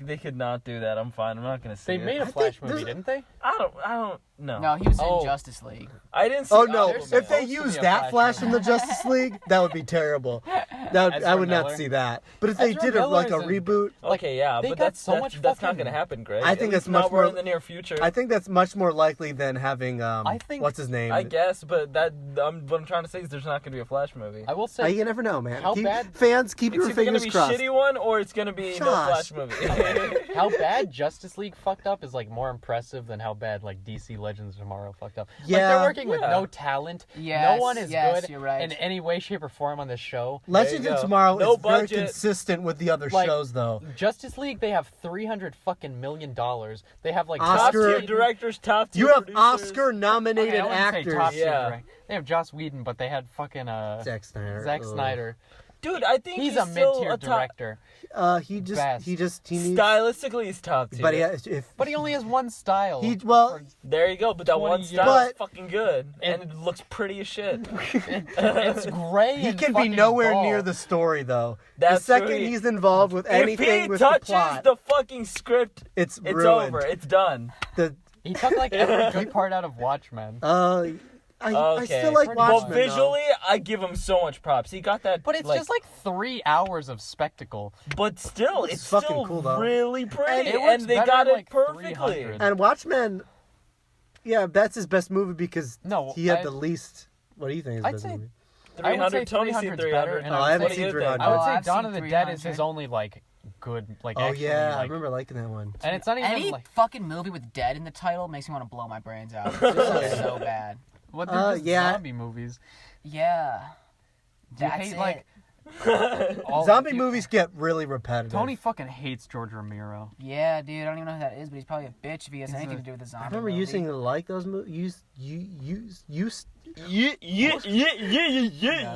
They could not do that. I'm fine. I'm not gonna see They it. made a I Flash think movie, there's- didn't they? I don't know. No, he was Oh. in Justice League. I didn't see. Oh no! there's If they supposed to use be a that Flash Flash in the movie. Justice League, that would be terrible. I Ezra would not Miller. see that. But if they Ezra did Miller like a is in- reboot, Okay, yeah, They but got that's so much that's not fucking- gonna happen, Greg. I At think least that's much not more more- in the near future. I think that's much more likely than having I think- what's his name? I guess, but what I'm trying to say is there's not gonna be a Flash movie. I will say You never know, man. How bad- Fans keep It's your either gonna fingers be crossed. shitty one or it's gonna be no Josh. Flash movie. how bad Justice League fucked up is like more impressive than how bad like DC Legends of Tomorrow fucked up. Like Yeah. they're working with Yeah. no talent. Yes, no one is yes, good you're right. in any way, shape, or form on this show. Legends There you of go. Tomorrow No is very budget. consistent with the other Like, shows, though. Justice League, they have $300 million. They have like top Oscar- tier directors, top tier You have producers. Oscar-nominated Okay, I wouldn't say actors. top tier, Yeah. right? They have Joss Whedon, but they had fucking Zack Snyder. Zack Ugh. Snyder. Dude, I think He's a still mid-tier a top. director, He Best. needs. Stylistically, he's top tier. But if but he only has one style. well, There you go. But that 20 one years. style is But- fucking good, and And- it looks pretty as shit. it's gray. he and can be fucking nowhere bald. near the story, though. That's the second true. he's involved with If anything he with touches the plot, the fucking script, it's it's ruined. over. It's done. He took like every good part out of Watchmen. I Okay. still like Pretty Watchmen. Well, visually, I give him so much props. He got that. But it's just like 3 hours of spectacle. But still, It's it's fucking still cool, though. really pretty, It works and they better got than, it like, perfectly. 300. And Watchmen, yeah, that's his best movie because No, he had I- the least. What do you think is his I'd best say- movie? I would say 300. Tony's seen 300's 300. better, and Oh, I I haven't would What do seen you 300. I would Oh, say I've Dawn seen of the Dead is 300. his only like good like. Oh actually, yeah, I like, remember liking that one. And it's not even Any like fucking movie with dead in the title makes me want to blow my brains out. It's just so bad. what they're just yeah. zombie movies. Yeah. Do you That's hate it. like all, Zombie you- movies get really repetitive. Tony fucking hates George Romero. Yeah, dude, I don't even know who that is, but he's probably a bitch if he has He's anything a- to do with the zombie. I remember movie. using to like those movies. Yeah.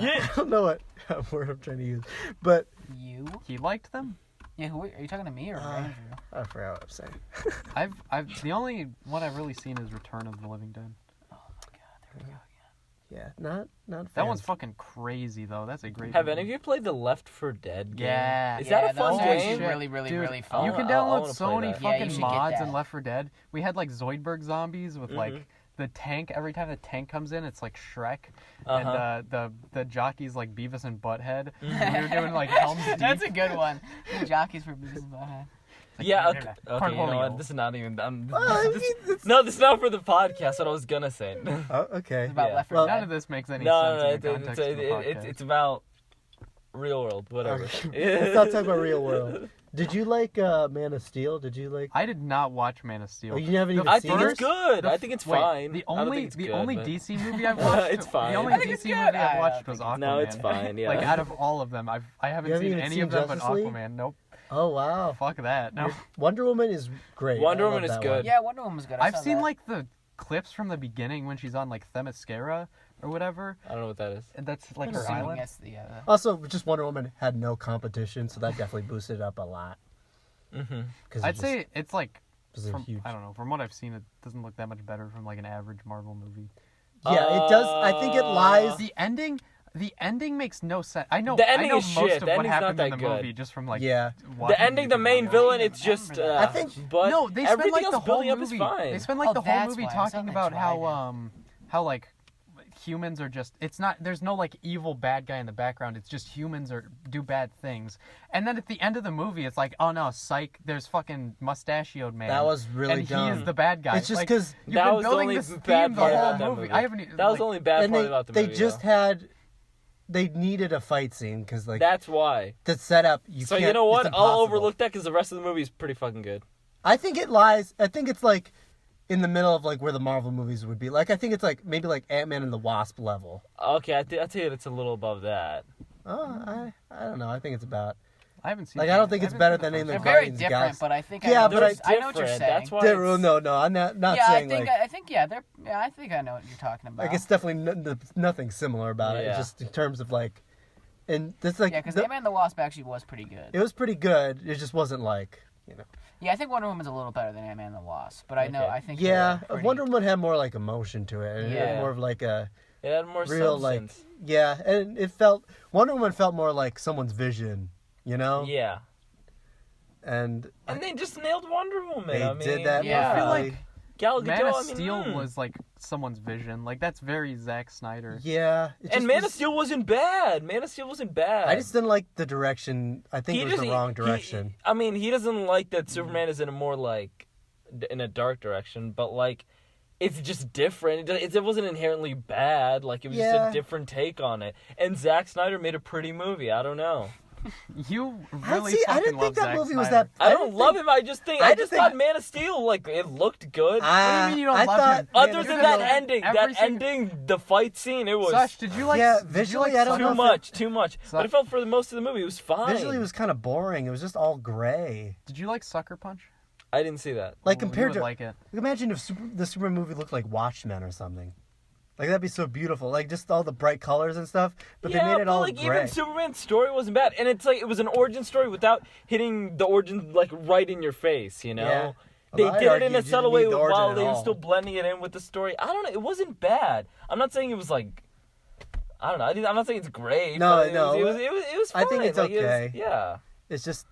I don't know what word I'm trying to use, but You? He liked them. Yeah, who are you talking to me or Andrew? I forgot what I'm saying. I've the only one I've really seen is Return of the Living Dead. Oh my god, there we go. Yeah, not. That one's fans. fucking crazy though. That's a great. Have movie. any of you played the Left 4 Dead game? Yeah. Is that a fun those Oh, are game? shit. really, really, Dude, really fun. You can I download wanna play so many that. Yeah, you fucking should get mods that. in Left 4 Dead. We had like Zoidberg zombies with like the tank. Every time the tank comes in, it's like Shrek, and the jockey's like Beavis and Butthead. And we were doing like Helm's Deep. That's a good one. The jockeys for Beavis and Butthead. Yeah, okay, you know Cornholio. what? This is not even. Well, No, this is not for the podcast. What I was gonna say. No, Oh, okay. It's about Yeah. Left 4 Well, None Dead. of this makes any no, sense in the context of the podcast. it's about real world, whatever. Let's not talk about real world. Did you like Man of Steel? Did you like? I did not watch Man of Steel. Oh, you haven't even I seen think it? it's good. I think it's Wait, fine. The I don't only think it's the good, only but- DC movie I've watched. It's fine. The only I think it's DC good. movie I've I watched don't was think Aquaman. it's No, it's fine. Yeah. Like out of all of them, I haven't You haven't seen even any seen of them but Justice League? Aquaman. Nope. Oh wow. Fuck that. No. Wonder Woman is great. Wonder I love Woman is that good. one. Yeah, Wonder Woman was good. I I've saw seen that. like the clips from the beginning when she's on like Themyscira or whatever. I don't know what that is. And that's like I'm her assuming island. that's the, Also, just Wonder Woman had no competition, so that definitely boosted it up a lot. Mm-hmm. Cause I'd say it's like it's a from, huge. I don't know. From what I've seen, it doesn't look that much better from like an average Marvel movie. Yeah, it does. I think it lies. The ending makes no sense. I know. The ending I know is most shit. of The what ending's not happened in that the good. movie just from like Yeah. watching The ending, the YouTube main videos. villain, it's just. I think- But No, they spend everything like else the whole building up movie. is fine. They spend like Oh, the whole that's movie why. I talking saw the about dragon. how like humans are just. It's not. There's no like evil bad guy in the background. It's just humans do bad things. And then at the end of the movie, it's like, oh no, psych. There's fucking mustachioed man. That was really and dumb. he is the bad guy. It's just Like, 'cause- you've That been was the building only this bad theme the part whole about that movie. movie. I haven't. e, That was like, the only bad and part about the they movie. just though. had. They needed a fight scene because like That's why. the setup. So can't, you know what? it's I'll impossible. overlook that because the rest of the movie is pretty fucking good. I think it lies. I think it's like in the middle of like where the Marvel movies would be. Like I think it's like maybe like Ant-Man and the Wasp level. Okay, I'd say it's a little above that. Oh, I don't know. I think it's about. I haven't seen. Like I don't think it's better than any of the They're very Guardians different, Galaxy. but I think Yeah, I know, but I know what you're saying. That's why. No, I'm not yeah, saying I think they're. Yeah, I think I know what you're talking about. like it's definitely nothing similar about it. Yeah. It's just in terms of like, and that's like yeah, because Ant-Man and the Wasp actually was pretty good. it was pretty good. It just wasn't like Yeah, I think Wonder Woman's a little better than Ant-Man and the Wasp, but I know Okay. I think Yeah, they're pretty- Wonder Woman had more like emotion to it. And it Yeah. had more of like a It had more real substance. like and it felt Wonder Woman felt more like someone's vision, you know? Yeah. And And they just nailed Wonder Woman. they I mean, did that. yeah. I feel perfectly. like Gal Gadot, Man of I mean, Steel was like someone's vision. Like that's very Zack Snyder. Yeah, it just And Man was- of Steel wasn't bad. Man of Steel wasn't bad. I just didn't like the direction. I think it was the wrong direction. I mean, he doesn't like that Superman is in a more like in a dark direction, but like it's just different. It wasn't inherently bad. Like it was just Yeah. a different take on it. And Zack Snyder made a pretty movie. I don't know. You really I fucking didn't love think that Zack movie was Snyder. that. I don't love him. I just think- thought Man of Steel like it looked good. What do you mean you don't I love thought him? Other Man than of that Steel- ending, the fight scene, it was Sash, did you like? Yeah, did you visually, like I don't Sucker- know too much. But I felt for the most of the movie, it was fine. Visually, it was kind of boring. It was just all gray. Did you like Sucker Punch? I didn't see that. Like Ooh, compared you to, would like it. imagine if the Superman movie looked like Watchmen or something. Like that'd be so beautiful. Like just all the bright colors and stuff. But they made it all like gray. even Superman's story wasn't bad, and it's like it was an origin story without hitting the origin like right in your face. You know, Yeah. they Well, I'd did it argue in you a didn't subtle need way the origin while at they were all. still blending it in with the story. I don't know. It wasn't bad. I'm not saying it was like. I don't know. I'm not saying it's great. No, but no. It was fine. I think it's Like, okay. yeah. It's just,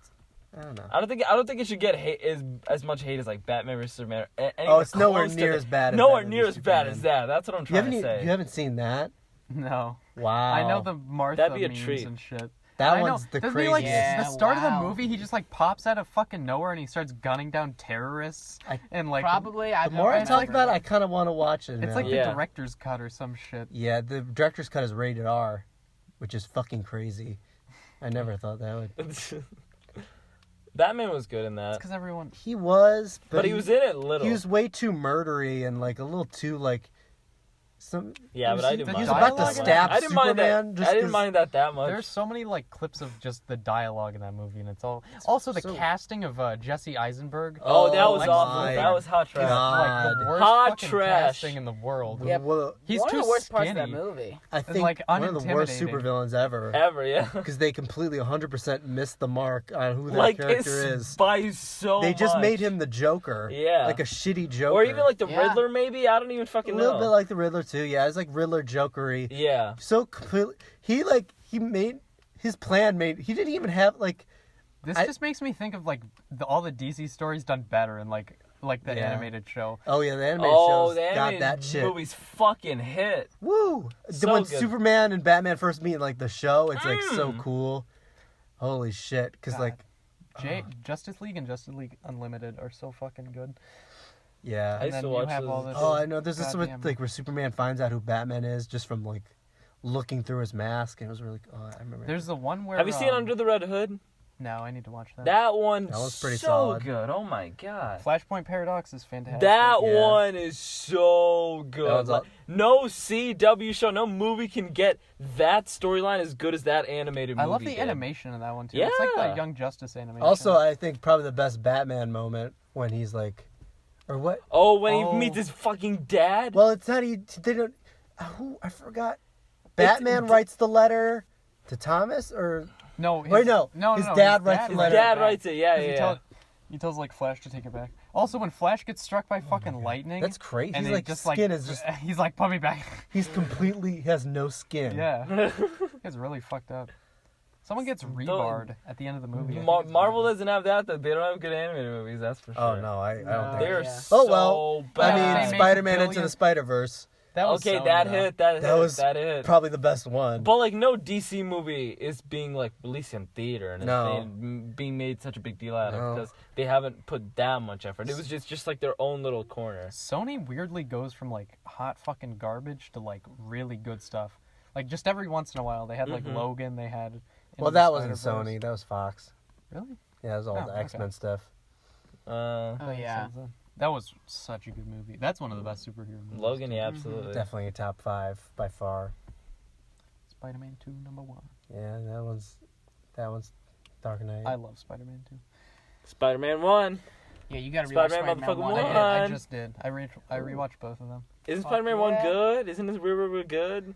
I don't know. I don't think it should get hate as much hate as like Batman vs Superman. Oh, it's nowhere near as bad as Nowhere Batman near vs as bad Superman. as that. That's what I'm You trying to say. you haven't seen that? No. Wow. I know the Martha That'd be a memes treat. and shit. That I know. one's the Doesn't craziest. he, like, Yeah, the start of the wow. movie, he just like pops out of fucking nowhere and he starts gunning down terrorists and like Probably. The more I talk about it, I kind of want to watch it. it's now. like Yeah. the director's cut or some shit. Yeah, the director's cut is rated R, which is fucking crazy. I never thought that would. Batman was good in It's that, because everyone. He was, but he was in it little. He was way too murdery and like a little too like some. Yeah, but I didn't the mind. He was dialogue about to in stab I didn't mind Superman. that. Just I didn't 'cause- mind that much. There's so many like clips of just the dialogue in that movie, and it's all. Also, the so- casting of Jesse Eisenberg. Oh, that was Lex awful. Luthor That was hot is trash. like the worst Hot fucking trash. casting in the world. Yeah, Well, He's one too of the worst parts skinny. of that movie. I think like, one of the worst unintimidating. supervillains ever. Ever, yeah. Because they completely 100% missed the mark on who that Like character it's is. by so They just much. made him the Joker. Yeah. Like a shitty Joker. or even like the Yeah. Riddler, maybe. I don't even a fucking little know. bit like the Riddler too. Yeah, it's like Riddler Jokery. Yeah. So completely, he made his plan. He didn't even have like. This I- just makes me think of like all the DC stories done better in like the Yeah. animated show. Oh yeah, the animated Oh, shows the got animated that shit. movies fucking hit. Woo! So when good. Superman and Batman first meet in like the show, it's like so Mm. cool. Holy shit! Because God. like, Justice League and Justice League Unlimited are so fucking good. yeah. I And used then to you watch have those. all this. Oh, I know. There's this one goddamn- like where Superman finds out who Batman is just from like looking through his mask, and it was really. Oh, I remember. There's the one where. Have you seen Under the Red Hood? No, I need to watch that. That one That was pretty so solid. good. Oh my god. Flashpoint Paradox is fantastic. That Yeah. one is so good. That was Like, no CW show, no movie can get that storyline as good as that animated movie. I love the did. animation of that one too. It's like Yeah. the Young Justice animation. Also, I think probably the best Batman moment when he's like, or what? Oh, when he Oh. meets his fucking dad. Well, it's not. They don't. Who I forgot. Batman writes the letter to Thomas, or no, wait, no, his dad writes the his letter. dad writes it. Yeah, 'Cause yeah. he tells like Flash to take it back. Also, when Flash gets struck by fucking lightning, That's crazy. and He's it like just skin like is just. he's like put me back. He's completely he has no skin. Yeah, it's really fucked up. Someone gets rebarred at the end of the movie. I think it's Marvel weird. doesn't have that. Though. They don't have good animated movies. That's for sure. Oh no, I don't No. think. They're Yeah. so Oh well. bad. I They mean, make Spider-Man Into billions- the Spider-Verse, That was okay, Sony, that though. hit. That That hit. was That hit. probably the best one. But like no DC movie is being like released in theater and No. being made such a big deal out of No. because they haven't put that much effort. It was just like their own little corner. Sony weirdly goes from like hot fucking garbage to like really good stuff. Like just every once in a while, they had like Mhm. Logan. They had. Into Well, the that wasn't Spider-Verse. Sony. That was Fox. Really? Yeah, it was all Oh, the okay. X-Men stuff. Oh yeah. That was such a good movie. That's one of the best superhero movies. Logan, yeah, absolutely. Definitely a top 5 by far. Spider-Man 2, number 1. Yeah, that one's Dark Knight. I love Spider-Man 2. Spider-Man 1. Yeah, you gotta rewatch Spider-Man Spider-Man motherfucking 1. I one. did. I just did. I rewatched both of them. Isn't Fuck Spider-Man 1 yeah. good? Isn't it real good?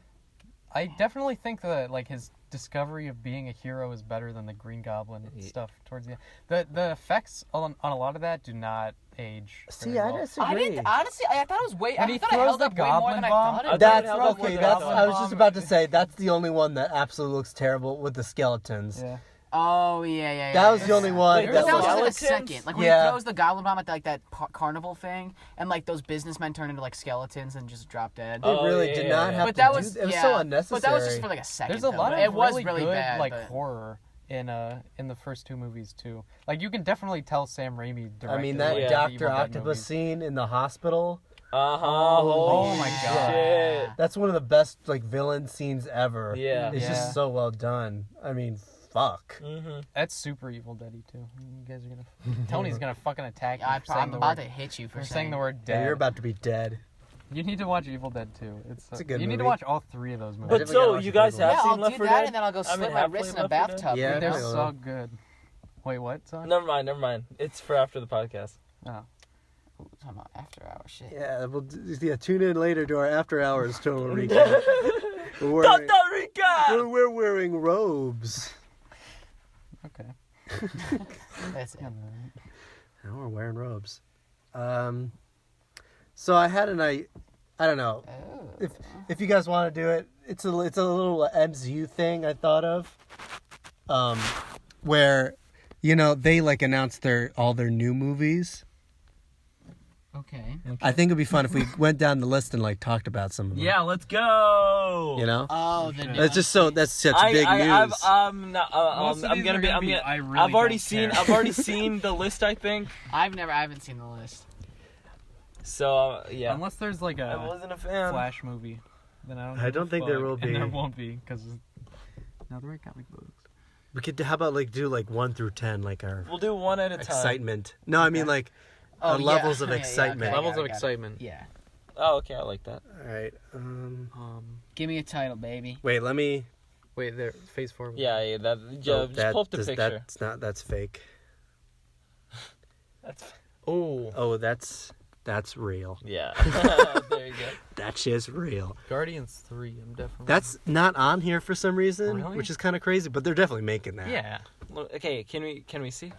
I definitely think that like his discovery of being a hero is better than the Green Goblin stuff towards the end. The effects on a lot of that do not age. See, very I well. disagree. I didn't honestly. I thought it was way. When I he thought it throws held the up way more Goblin than I bomb, thought I it. That's held up more okay. than That's. I I was thought. just about to say that's the only one that absolutely looks terrible with the skeletons. Yeah. Oh yeah. That was the only one. Wait, But that that was was, in the Skeletons? second. Like when Yeah. he throws the goblin bomb at like that carnival thing, and like those businessmen turn into like skeletons and just drop dead. They really yeah, did yeah, not yeah. have But to that do. was It was yeah. so unnecessary. But that was just for like a second. There's a though, lot but of it was really good bad, like but... horror in the first 2 movies too. Like you can definitely tell Sam Raimi directed. I mean, that like, the Dr. Evil Dead Octopus movies. scene in the hospital. Uh-huh. Oh Holy my shit. God. That's one of the best like villain scenes ever. Yeah. It's Yeah. just so well done. I mean, fuck. Mm-hmm. That's super Evil Dead-y too. You guys are gonna. Tony's gonna fucking attack you. Yeah, for saying I'm the about word, to hit you for for saying the word Yeah, dead. you're about to be dead. You need to watch Evil Dead 2. It's a good You need to movie. watch all 3 of those movies. But definitely so, gotta watch you the guys third one. have Yeah, seen I'll Left do 4 that, Dead? and then I'll go slip mean, my halfway wrist in a Left 4 Dead? bathtub. Yeah, They're I will. so good. Wait, what? Son? Never mind. It's for after the podcast. Oh. Ooh, talking about after hour shit. Yeah, tune in later to our after hours total recap. We're wearing, Costa Rica! we're wearing robes. Okay. That's it. Now we're wearing robes. So I had I don't know. Oh. If you guys want to do it, it's a little MCU thing I thought of. Where, they like announced all their new movies. Okay. I think it'd be fun if we went down the list and like talked about some of them. Yeah, let's go! Oh, the new That's just that's such big news. I'm not. Most of I'm these gonna are be. gonna I'm be, gonna, I really I've already don't seen. care. I've already seen the list. I think. I haven't seen the list. So yeah. Unless there's like I a wasn't a fan. Flash movie, then I don't. I give a don't think there fuck. will And be. there won't be because now the right comic books. We could how about like do like 1 through 10 like our We'll do one at a time. excitement. No, I mean like Oh, yeah. levels of Yeah, yeah, excitement. okay. Levels got of it, got it. excitement. Yeah. Oh, okay. I like that. All right. Give me a title, baby. Wait, let me. Wait, there. Phase 4. Yeah. Just pull up the picture. That's fake. That's. Oh, Oh, that's real. Yeah. There you go. That shit's real. Guardians 3. I'm definitely. That's not on here for some reason, Really? which is kind of crazy, but they're definitely making that. yeah. Okay. Can we see?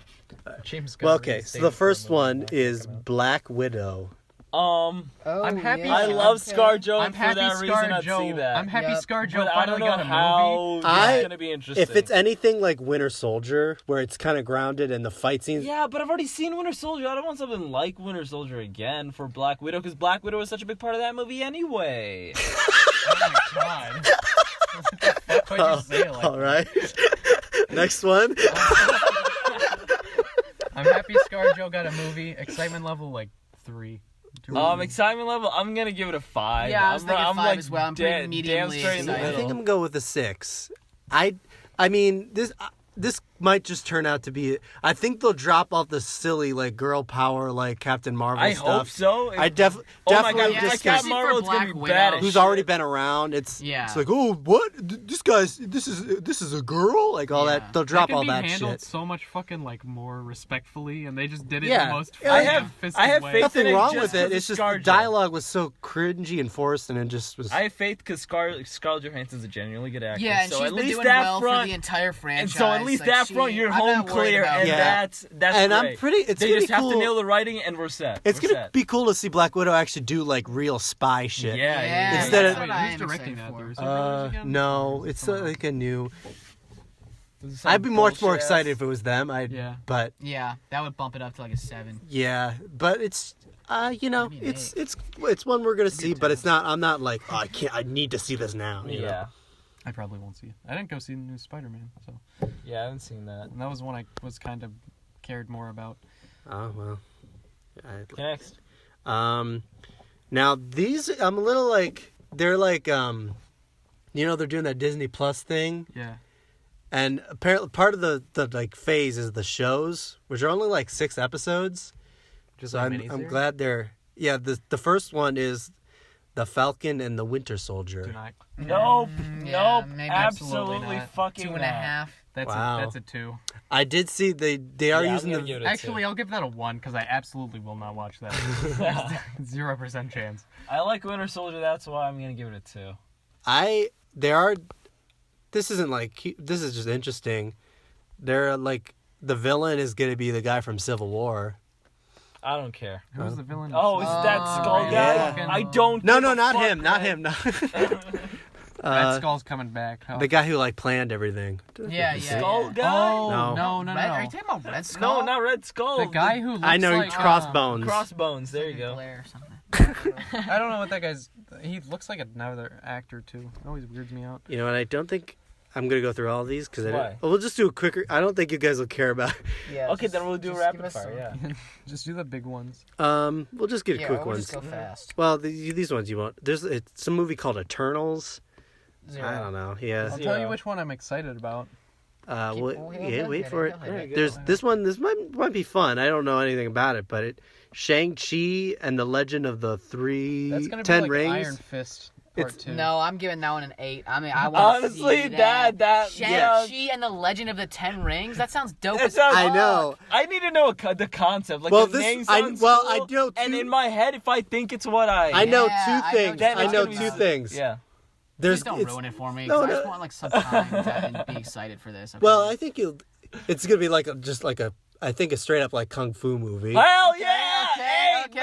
James. Well, Gunn okay. released So the dates for a first movie one I'm not is talking about. Black Widow. I'm happy. I Yeah, love okay. ScarJo, I'm and for happy that reason, I'd see ScarJo. that. I'm happy Yep. ScarJo But I don't finally know got a movie. how I- it's gonna be interesting. If it's anything like Winter Soldier, where it's kind of grounded and the fight scenes. Yeah, but I've already seen Winter Soldier. I don't want something like Winter Soldier again for Black Widow, because Black Widow is such a big part of that movie anyway. Oh my god. What the fuck would you say like All right. Next one. I'm happy ScarJo got a movie. Excitement level like 3. Excitement level, I'm gonna give it a 5. Yeah, I was thinking I'm 5 like as well. I'm pretty damn mediumly straight in the excited. I middle. think I'm gonna go with a 6. I mean this might just turn out to be. I think they'll drop off the silly like girl power like Captain Marvel I stuff. hope so. I definitely Oh my definitely god, yeah, just Captain especially Marvel for is gonna Black be Widow. bad as who's shit. already been around. It's Yeah. like, oh, what? This is a girl, like all Yeah. that. They'll drop That can all be that handled shit. so much fucking like more respectfully, and they just did it Yeah. in the most I ham-fisted have way. faith Nothing in it wrong just with it. 'cause It's of just the ScarJo. dialogue was so cringy and forced, and it just was. I have faith because Scarlett Johansson's a genuinely good actor. Yeah, and so she's at been least doing that well front, for the entire franchise. and so at least Like, that front, you're I'm home not worried clear, about and Yeah. that's and great. I'm pretty. It's They gonna just be have cool. to nail the writing, and we're set. It's We're gonna set. be cool to see Black Widow actually do like real spy shit. Yeah. Instead of- that's what Wait, I who's am directing excited that? for. The Russo brothers again? No, Or is it it's someone else? like a new. Some I'd be much more bullshit excited ass- if it was them. Yeah. But Yeah, that would bump it up to like a 7. yeah, but it's mean, it's one we're gonna see, but it's not. I'm not like, oh, I need to see this now. you know? Yeah. I probably won't see it. I didn't go see the new Spider-Man, so Yeah, I haven't seen that. and that was one I was kind of cared more about. Oh well. Next. Now these I'm a little like they're like they're doing that Disney Plus thing, Yeah. and apparently part of the like phase is the shows, which are only like 6 episodes. Just So like I'm miniseries? glad they're. Yeah, the first one is the Falcon and the Winter Do Soldier. not. Nope. yeah, Nope. maybe Absolutely not. fucking 2.5. not. Wow. That's a 2. I did see they are Yeah, using I'm the. gonna give it a Actually, 2. I'll give that a 1 because I absolutely will not watch that. 0% chance. I like Winter Soldier. That's why I'm gonna give it a 2. There are. This isn't like. This is just interesting. They're like the villain is gonna be the guy from Civil War. I don't care. Who's the villain? Oh, is that Skull guy? yeah. I don't. No, give no, a not fuck, him, not Red. him, not. Red Skull's coming back. Oh. The guy who like planned everything. Yeah. Skull guy? Oh, No. no. Red, are you talking about Red Skull? No, not Red Skull. The guy who looks I know like Crossbones. Crossbones. There you go. Blair or something. I don't know what that guy's. He looks like another actor too. It always weirds me out. You know, and I don't think I'm gonna go through all these because Why? we'll just do a quicker. I don't think you guys will care about. Yeah. Okay, then we'll do just rapid give us fire. some. Yeah. Just do the big ones. We'll just get Yeah, quick we'll ones. just go fast. Well, these ones you won't. There's some movie called Eternals. 0. I don't know. Yeah. I'll tell you which one I'm excited about. Wait for it. Go ahead. There's this one. This might be fun. I don't know anything about it, but Shang-Chi and the Legend of the That's gonna be Ten like Rings. Iron Fist Part 2. No, I'm giving that one an 8. I mean, I want to Honestly, see that Shang-Chi and the Legend of the Ten Rings. That sounds dope. That as sounds- fuck. I know. I need to know the concept. Like Well, the this- name I- sounds well, cool, I know and two- in my head, if I think it's what I know Yeah, two I know things. then I it's know gonna be two sick. things. Yeah. Please don't it's- ruin it for me. No, 'Cause I no. just want like some time to be excited for this. Okay? Well, I think it's gonna be like I think a straight up like kung fu movie. Hell yeah! okay, Hey, okay.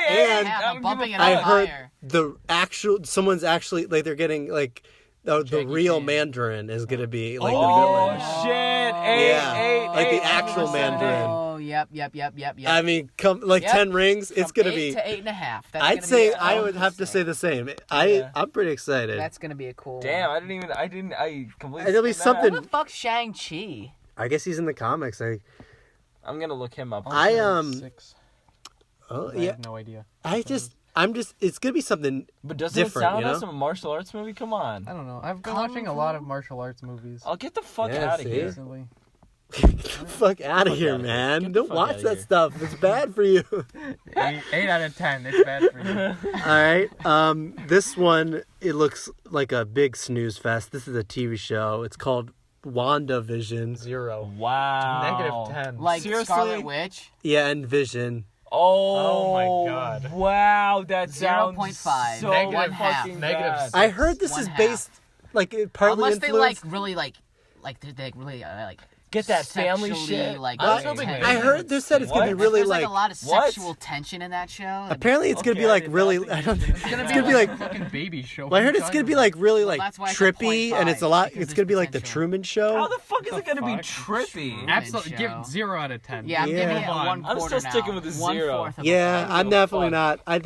baby! And I'm bumping it I up heard higher. someone's actually like they're getting like the Jackie real Chan. Mandarin is gonna be like the Oh villain. shit! Yeah, like the actual 80%. Mandarin. Oh, yep. I mean, Like Yep. 10 Rings, it's From gonna 8 be. to 8.5. That's I'd gonna say be I would have to say the same. Yeah. I'm pretty excited. That's gonna be a cool. Damn, one. I completely. It'll be skipped that. something- Who the fuck's Shang-Chi? I guess he's in the comics. I'm gonna look him up. I, 6. Oh I yeah. have no idea. It's gonna be something. But doesn't it different, sound you like know? some martial arts movie? Come on. I don't know. I've been Kung watching a Fu? lot of martial arts movies I'll get the fuck Yeah, out of see? here. recently. Get the fuck out of here, outta here. man! Get the Don't fuck watch outta that here. stuff. It's bad for you. 8 out of 10. It's bad for you. All right. This one, it looks like a big snooze fest. This is a TV show. It's called WandaVision. 0. Wow. -10. Like Seriously? Scarlet Witch? Yeah, and Vision. Oh, my God. Wow, that sounds 0.5. so Negative fucking negative bad. I heard this One is half. based, like, it partly Unless they influenced. really they really like Get that family sexually, shit. Like, I'm so big intense. I heard they said it's gonna be What? really There's like like. a lot of What? sexual tension in that show. Apparently, it's gonna be Okay, I like did really. not think I you don't. did. It's gonna be like. fucking baby show. Well, I heard it's gonna be like really like that's why it's a trippy, and it's a 0.5, lot. because It's gonna be like the there's Truman Show. How the fuck is it gonna be fuck? trippy? Absolutely. show. Give 0 out of 10. Yeah, I'm Yeah. giving it Move on. 1 I'm quarter still sticking with the 0. 1/4 of Yeah, a I'm the definitely fuck? not.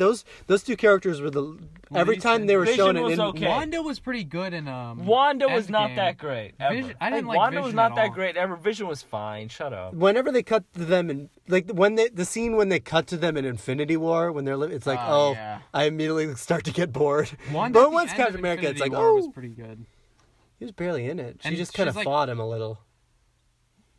Those two characters were the. Every time they were Vision showing it was in. okay. Wanda was pretty good in Wanda was not Endgame. that great. Ever. I didn't like Wanda was Vision not at that all. great ever. Vision was fine. Shut up. Whenever they cut to them and like when the scene when they cut to them in Infinity War when they're it's like Oh, yeah. I immediately start to get bored. Wanda But at the once end Captain of America, it's Infinity like War was oh, pretty good. he was barely in it. She And just kind of she's like- fought him a little.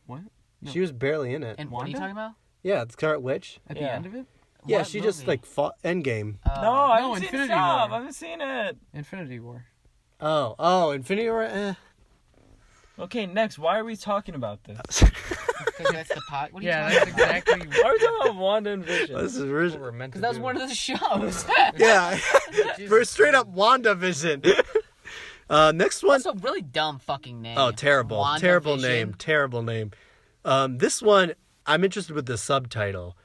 What? No. She was barely in it. And what are you Wanda? talking about? Yeah, it's Scarlet Witch. At Yeah. the end of it? Yeah, What she just movie? like fought Endgame. No, I No, haven't seen Infinity Stop. War. I haven't seen it. Infinity War. Oh, Infinity War. Eh. Okay, next. Why are we talking about this? Because that's the pot. What are you Yeah, talking that's about? exactly Why are we talking about Wanda and Vision? This is what original. we're meant to Because that was do. one of the shows. Yeah, for straight up WandaVision. Next one. That's a really dumb fucking name. Oh, terrible. WandaVision. Terrible name. This one, I'm interested with the subtitle.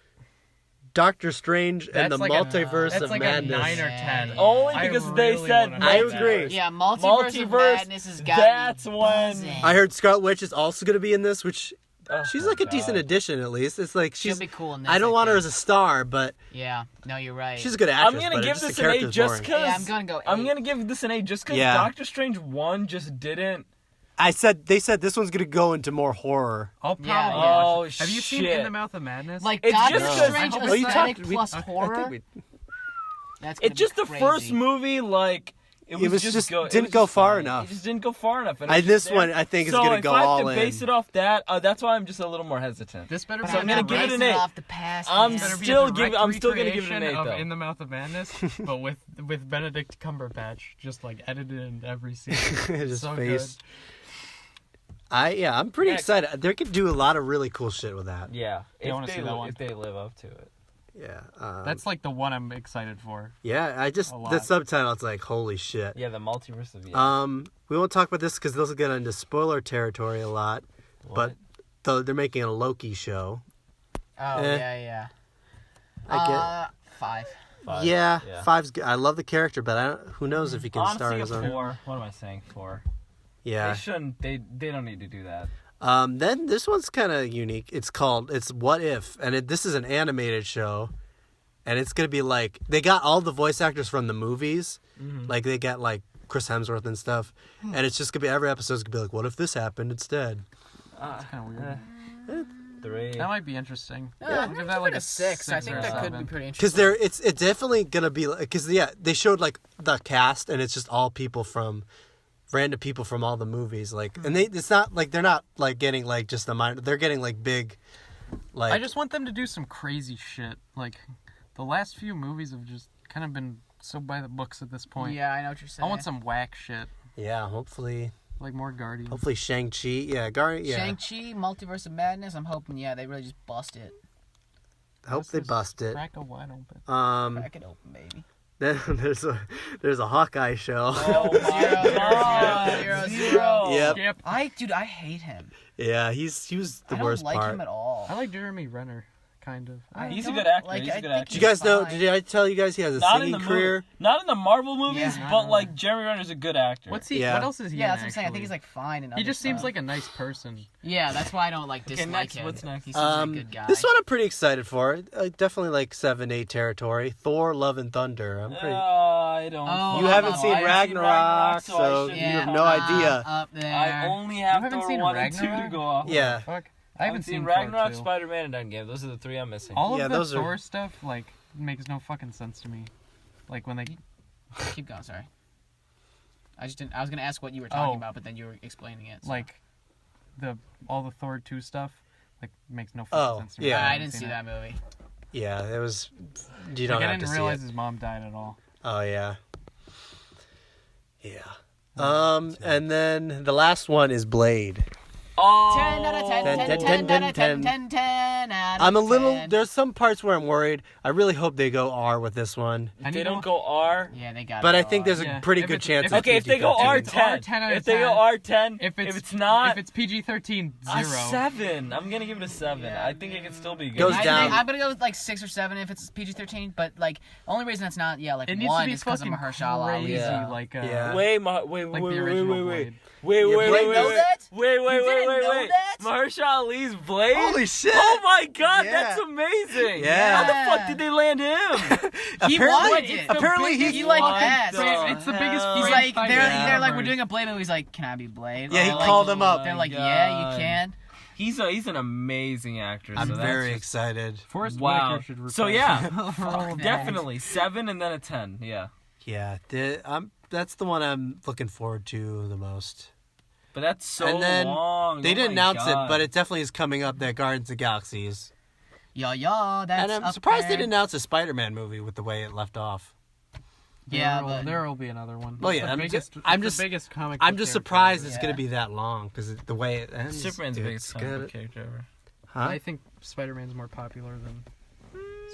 Doctor Strange and the That's like Multiverse That's of like Madness. a 9 or 10. Only I because they really said wanna I know agree. that. Yeah, Multiverse of Madness has got That's me when- buzzing. I heard Scarlet Witch is also going to be in this, which Oh she's my like a God. decent addition at least. It's like She'll she's. be cool in this. I don't want her think. as a star, but Yeah, no, you're right. she's a good I'm actress. gonna but give it's just this the an 8 character's just boring. because. Yeah, I'm gonna go I'm 8. gonna give this an 8 just because Yeah. Doctor Strange 1 just didn't. They said this one's going to go into more horror. I'll probably Yeah, watch it. Oh, Have you seen shit. In the Mouth of Madness? Like It's Doctor just 'cause- Strange Oh, you aesthetic talked- plus I horror. think That's gonna It's just be the crazy. first movie, like, it was just it didn't was go just far fine. enough. It just didn't go far enough. And it was This just there. one I think is So gonna if go I have all to in. base it off that, that's why I'm just a little more hesitant. This better So I'm be gonna a give it direct- an 8. Off the past, I'm man. better be a still direct I'm still gonna give it an recreation 8 of though. In the Mouth of Madness, but with Benedict Cumberbatch just like edited in every scene. His So face. good. I'm pretty Yeah. excited. They could do a lot of really cool shit with that. Yeah, I wanna see that one. if they live up to it. Yeah. That's like the one I'm excited for. yeah. I just a lot. the subtitle. It's like holy shit. Yeah, the multiverse of We won't talk about this because this will get into spoiler territory a lot. But they're making a Loki show. Oh Eh. yeah. I 5. get. Yeah, 5's good. I love the character, but who knows if he can star Honestly, his a own. 4. What am I saying? 4. Yeah. They shouldn't. They don't need to do that. Then this one's kind of unique. It's What If, and this is an animated show, and it's gonna be like they got all the voice actors from the movies, like they got like Chris Hemsworth and stuff, and it's just gonna be every episode's gonna be like, what if this happened instead? That's kind of weird. 3. That might be interesting. Yeah, I'll give that like a 6. I think or that could be 7. pretty Because interesting. it's definitely gonna be because they showed like the cast, and it's just all people from. Random people from all the movies, like, and it's not like they're not like getting like just the minor. They're getting like big, like. I just want them to do some crazy shit. Like, the last few movies have just kind of been so by the books at this point. Yeah, I know what you're saying. I want some whack shit, Yeah, hopefully like more Guardians. Hopefully Shang-Chi. Yeah, yeah. Shang-Chi, Multiverse of Madness. I'm hoping, they really just bust it. Hope they bust it. Crack a wide open. Crack it open, baby. Then there's a Hawkeye show. Oh my god! Zero. Yep. Skip. I hate him. Yeah, he was the I don't worst like part. him at all. I like Jeremy Renner, kind of. He's a don't good actor. like- He's a I good think actor. Did you guys know? fine. Did I tell you guys he has a Not in singing the career? movie, not in the Marvel movies, Yeah. but like Jeremy Renner's a good actor. What's he? Yeah. What else is he? Yeah, in, that's what I'm saying. I think actually? he's like fine. And He just seems like a nice person. Yeah, that's why I don't like Okay, dislike next, him. what's next? He seems like a good guy. This one I'm pretty excited for. Definitely like 7-8 territory. Thor: Love and Thunder. I'm pretty. I don't. Oh, You I haven't don't seen know. I haven't seen Ragnarok, so so I you shouldn't have know. no idea. Up there. I only have haven't Thor seen 1 and 2 to Ragnarok? go off. Yeah. Fuck. I haven't seen Ragnarok, Spider-Man, and Endgame. Those are the 3 I'm missing. All Yeah, of the those are- Thor stuff like makes no fucking sense to me. Like when they Keep going. Sorry. I just didn't. I was gonna ask what you were talking Oh. about, but then you were explaining it. So. like all the Thor 2 stuff like makes no Oh, fucking sense to me. yeah. I haven't didn't see seen that movie. Yeah, it was. You Like, don't I have to didn't see realize it. his mom died at all. Oh yeah. Yeah. And then the last one is Blade. Oh, 10 out of 10, 10, 10, 10, 10 out of 10, 10, 10 out of I'm a little. 10. There's some parts where I'm worried. I really hope they go R with this one. If they don't go R. Yeah, they got it. But I think there's a Yeah. pretty If good it's- chance. if it's Okay, if they go PG-13. R10, R10 out of if they go 10. R10, If it's not, if it's PG-13, a 0. 7. I'm gonna give it a 7. Yeah, I think it can still be good. Goes I down. think I'm gonna go with like 6 or 7 if it's PG-13. But like, the only reason it's not like It needs 1 to be is because of fucking Mahershala Ali. crazy, Yeah. like Yeah. Wait, like the original Blade. Wait, Yeah, wait, Blade wait, knows wait, that? wait, wait, You wait, didn't wait, know wait. that? Mahershala Ali's Blade? Holy shit! Oh my god, Yeah. that's amazing! Yeah. How the fuck did they land him? He wanted it. Apparently he he's like What asked. the It's the biggest hell? He's Blade like, fighter they're like, ever. we're doing a Blade movie. He's like, can I be Blade? Yeah, he They're like- called him up. They're like, God. yeah, you can. He's an amazing actor. I'm so that's very just- excited. Forrest Wow. Whitaker should So retire. yeah, Fuck that. definitely 7 and then a 10. Yeah, Yeah, that's the one I'm looking forward to the most. but that's so And then long. They Oh didn't my announce God. it, but it definitely is coming up. That Guardians of the Galaxies, Yeah, that's and I'm up surprised they there. didn't announce a Spider-Man movie with the way it left off. Yeah, there will be another one. Well, It's yeah, the I'm biggest, just- I'm it's just- the biggest comic. I'm book just character surprised ever. it's Yeah. gonna be that long because the way it ends. Superman's the dude, biggest it's comic good. book character ever. Huh? I think Spider-Man's more popular than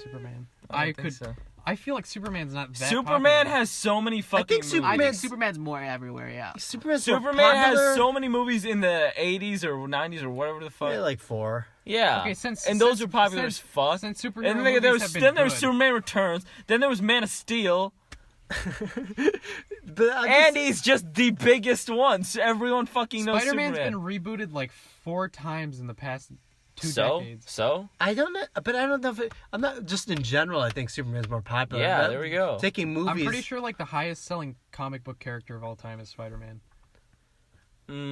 Superman. I I don't think could. so. I feel like Superman's not that. Superman popular. has so many fucking movies. I think Superman's- Superman's more everywhere. Yeah. Superman's more Superman popular. has so many movies in the 80s or 90s or whatever the fuck. Yeah, like 4. Yeah. Okay, since- and those since- are popular since- as fuck. since superhero and then there movies was have been then there was good. Superman Returns. Then there was Man of Steel. But And he's just the biggest one. So everyone fucking knows Spider-Man's Superman. been rebooted like 4 times in the past 2 decades. So? I don't know, but I don't know if I'm not just in general. I think Superman's more popular. Yeah, But there we go. Taking movies. I'm pretty sure like the highest selling comic book character of all time is Spider-Man.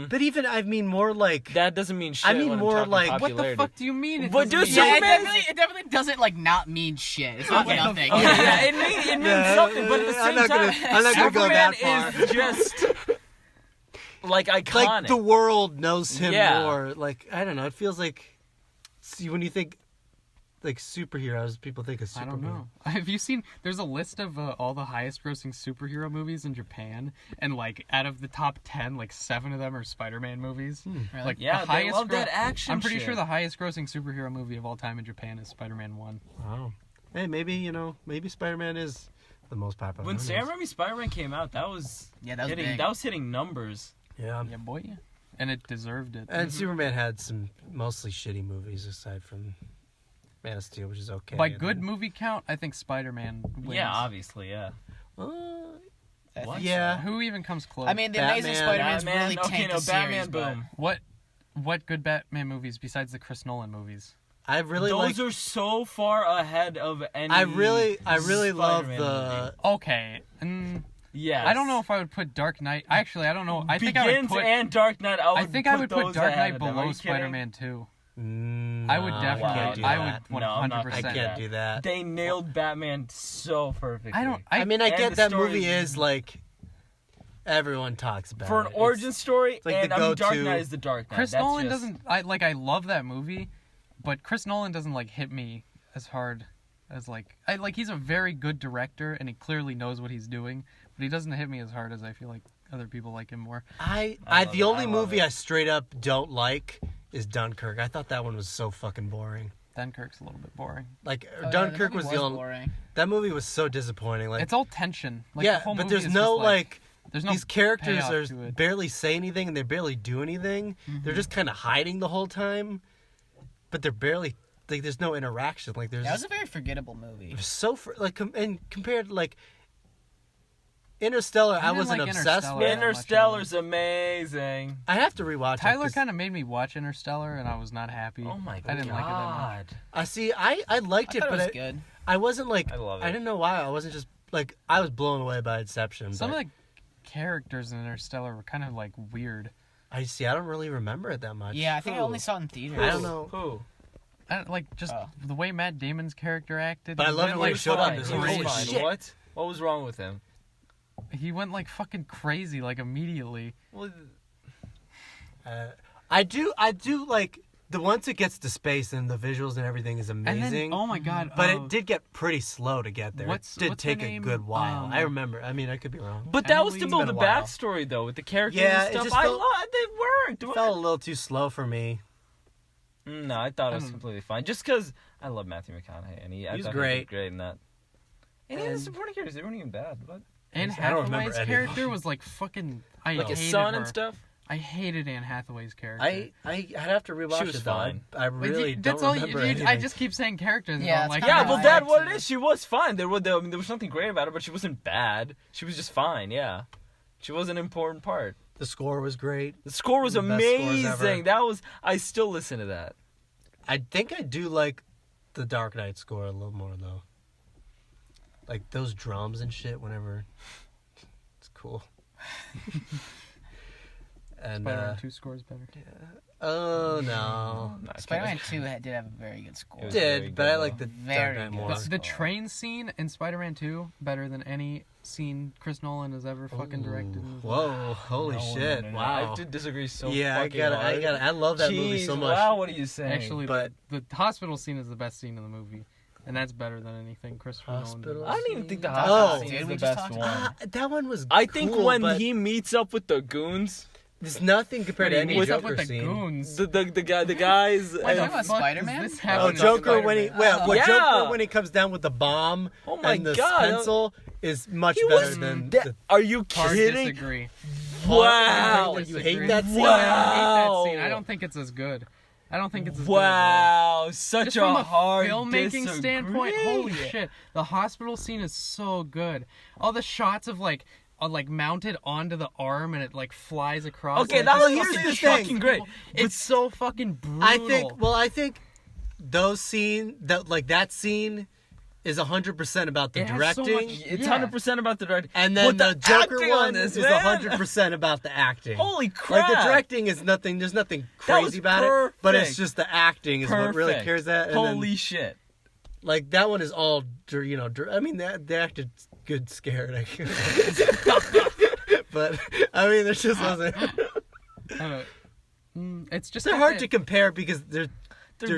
But even, I mean, more like... That doesn't mean shit. I mean when I'm more talking like- What the popularity. fuck do you mean? It But doesn't dude, mean- Superman- It definitely doesn't like not mean shit. It's not nothing. Yeah, it means something, but at the same time, I'm not gonna go Superman that far. is just like iconic. Like, the world knows him Yeah. more. Like, I don't know. It feels like... See, when you think, like, superheroes, people think of I Superman. don't know. Have you seen? There's a list of all the highest-grossing superhero movies in Japan, and like out of the top 10, like 7 of them are Spider-Man movies. Really? Like Yeah, the they highest love that action I'm pretty shit. sure the highest-grossing superhero movie of all time in Japan is Spider-Man 1. Wow. Hey, maybe, maybe Spider-Man is the most popular. When Who Sam knows? Raimi's Spider-Man came out, that was Yeah, that was hitting. big. That was hitting numbers. Yeah. Yeah, boy. And it deserved it. And Superman had some mostly shitty movies aside from Man of Steel, which is okay. By And good then- movie count, I think Spider-Man wins. Yeah, obviously, yeah. What? Yeah. Who even comes close? I mean, the Amazing Batman. Spider-Man's Batman, really okay, tanked no, the series, Batman, but... boom. what good Batman movies besides the Chris Nolan movies? I really Those like. are so far ahead of any. I really love Spider-Man the. movie. Okay. Yes. I don't know if I would put Dark Knight. Actually, I don't know. I think I would Begins put. and Dark Knight. I would put those Dark ahead Knight of them. Are below you kidding? Spider-Man 2. I would I definitely. can't do I that. would No, I'm not 100%. I gonna can't do that. They nailed Batman so perfectly. I don't. I mean, I And get the that story movie is- is like. Everyone talks about for it. an origin story. like and the I mean, Dark go-to- Knight is the Dark Knight. Chris That's Nolan just- doesn't. I love that movie, but Chris Nolan doesn't like hit me as hard as he's a very good director and he clearly knows what he's doing, but he doesn't hit me as hard as I feel like other people like him more. I love the it. only I love movie it. I straight up don't like is Dunkirk. I thought that one was so fucking boring. Dunkirk's a little bit boring. Like Oh, yeah, Dunkirk the movie was the only. boring. That movie was so disappointing. Like It's all tension. Like, yeah, the whole but movie there's is no just, like. there's no These characters payoff are to it. barely say anything and they barely do anything. They're just kind of hiding the whole time, but they're barely like. There's no interaction. Like there's That was a very forgettable movie. and compared to like Interstellar, I didn't wasn't like obsessed Interstellar. with. Interstellar's amazing. I have to rewatch Tyler it. 'Cause kind of made me watch Interstellar, and I was not happy. Oh my god. I didn't like it that much. I see. I liked I it, thought but it was good. I wasn't like. I love I it. didn't know why. I wasn't just like I was blown away by Inception. Some but of the characters in Interstellar were kind of like weird. I see. I don't really remember it that much. Yeah, I think I only saw it in theaters. I don't know. Who? I don't, like just Oh. the way Matt Damon's character acted. But I he love went, it when he like, showed up. Fine. It's He was holy fine. shit. What? What was wrong with him? He went like fucking crazy, like immediately. Well, I do like the once it gets to space and the visuals and everything is And amazing. then, oh my god! but it did get pretty slow to get there. What's- It did what's take her a name? good while. I Um, remember. I mean, I could be wrong. but that was to Emily- build It's a been a while. backstory though with the characters Yeah, and it stuff. just I felt- love they worked. It felt a little too slow for me. No, I thought it was Mm. completely fine. Just because I love Matthew McConaughey and I He's thought great. he was great in that. And even the And- supporting characters, they weren't even bad. But Anne I don't remember Hathaway's any of character them. was like fucking. I like his hated son her. and stuff. I hated Anne Hathaway's character. I'd have to rewatch She was it though. fine. I But really that's don't all remember I anything. just keep saying characters. and Yeah, I'm like, it's Yeah, kinda but like that what to- it is. She was fine. There was nothing great about her, but she wasn't bad. She was just fine. Yeah, she was an important part. The score was great. The score was The best scores ever. amazing. That was. I still listen to that. I think I do like the Dark Knight score a little more though. Like those drums and shit. Whenever it's cool. And Spider-Man 2 scores better. oh no, No, I Spider-Man can't- 2 did have a very good score. It was very did but good, I like though. the Very Dark Knight good. more. The train scene in Spider-Man 2 better than any scene Chris Nolan has ever fucking directed. in his life. Whoa, holy No, shit! no, no, no. Wow. I have to disagree so yeah, I fucking gotta, hard. I love that movie Jeez, so much. Wow, what are you saying? Actually, But- the hospital scene is the best scene in the movie, and that's better than anything Christopher Nolan Hospital did. I don't even think the Oh. hospital scene Dude, is we the just best talked one. That one was. I think cool, when but he meets up with the goons, there's nothing compared to He any meets up Joker with the scene. goons. the guys. Wait, What the talking about fuck Spider-Man? is this Oh, happening? Joker when he Spider-Man. well, Yeah. Joker when he comes down with the bomb Oh my and the God. pencil is much He better was than. that- the, Are you Hard kidding? disagree. Wow. Hard you disagree. hate that scene? No, I don't hate Wow. that scene. I don't think it's as good. I don't think it's as good. Wow, such Just a from a hard filmmaking standpoint, holy disagree. shit! The hospital scene is so good. All the shots of like mounted onto the arm and it like flies across. Okay, like, that just was here's fucking the shocking thing. great. It's so fucking brutal. I think those scene that scene is 100% about the It has so directing. much- It's Yeah. 100% about the directing. And then But the Joker acting one on this, is man! 100% about the acting. Holy crap! Like the directing is nothing. There's nothing That was crazy about it, but it's perfect. just the acting is what really Perfect. carries that. And Holy then, shit. like that one is all I mean, they acted good scared. I guess. But I mean, there's just wasn't. It's just They're got hard that- to compare because they're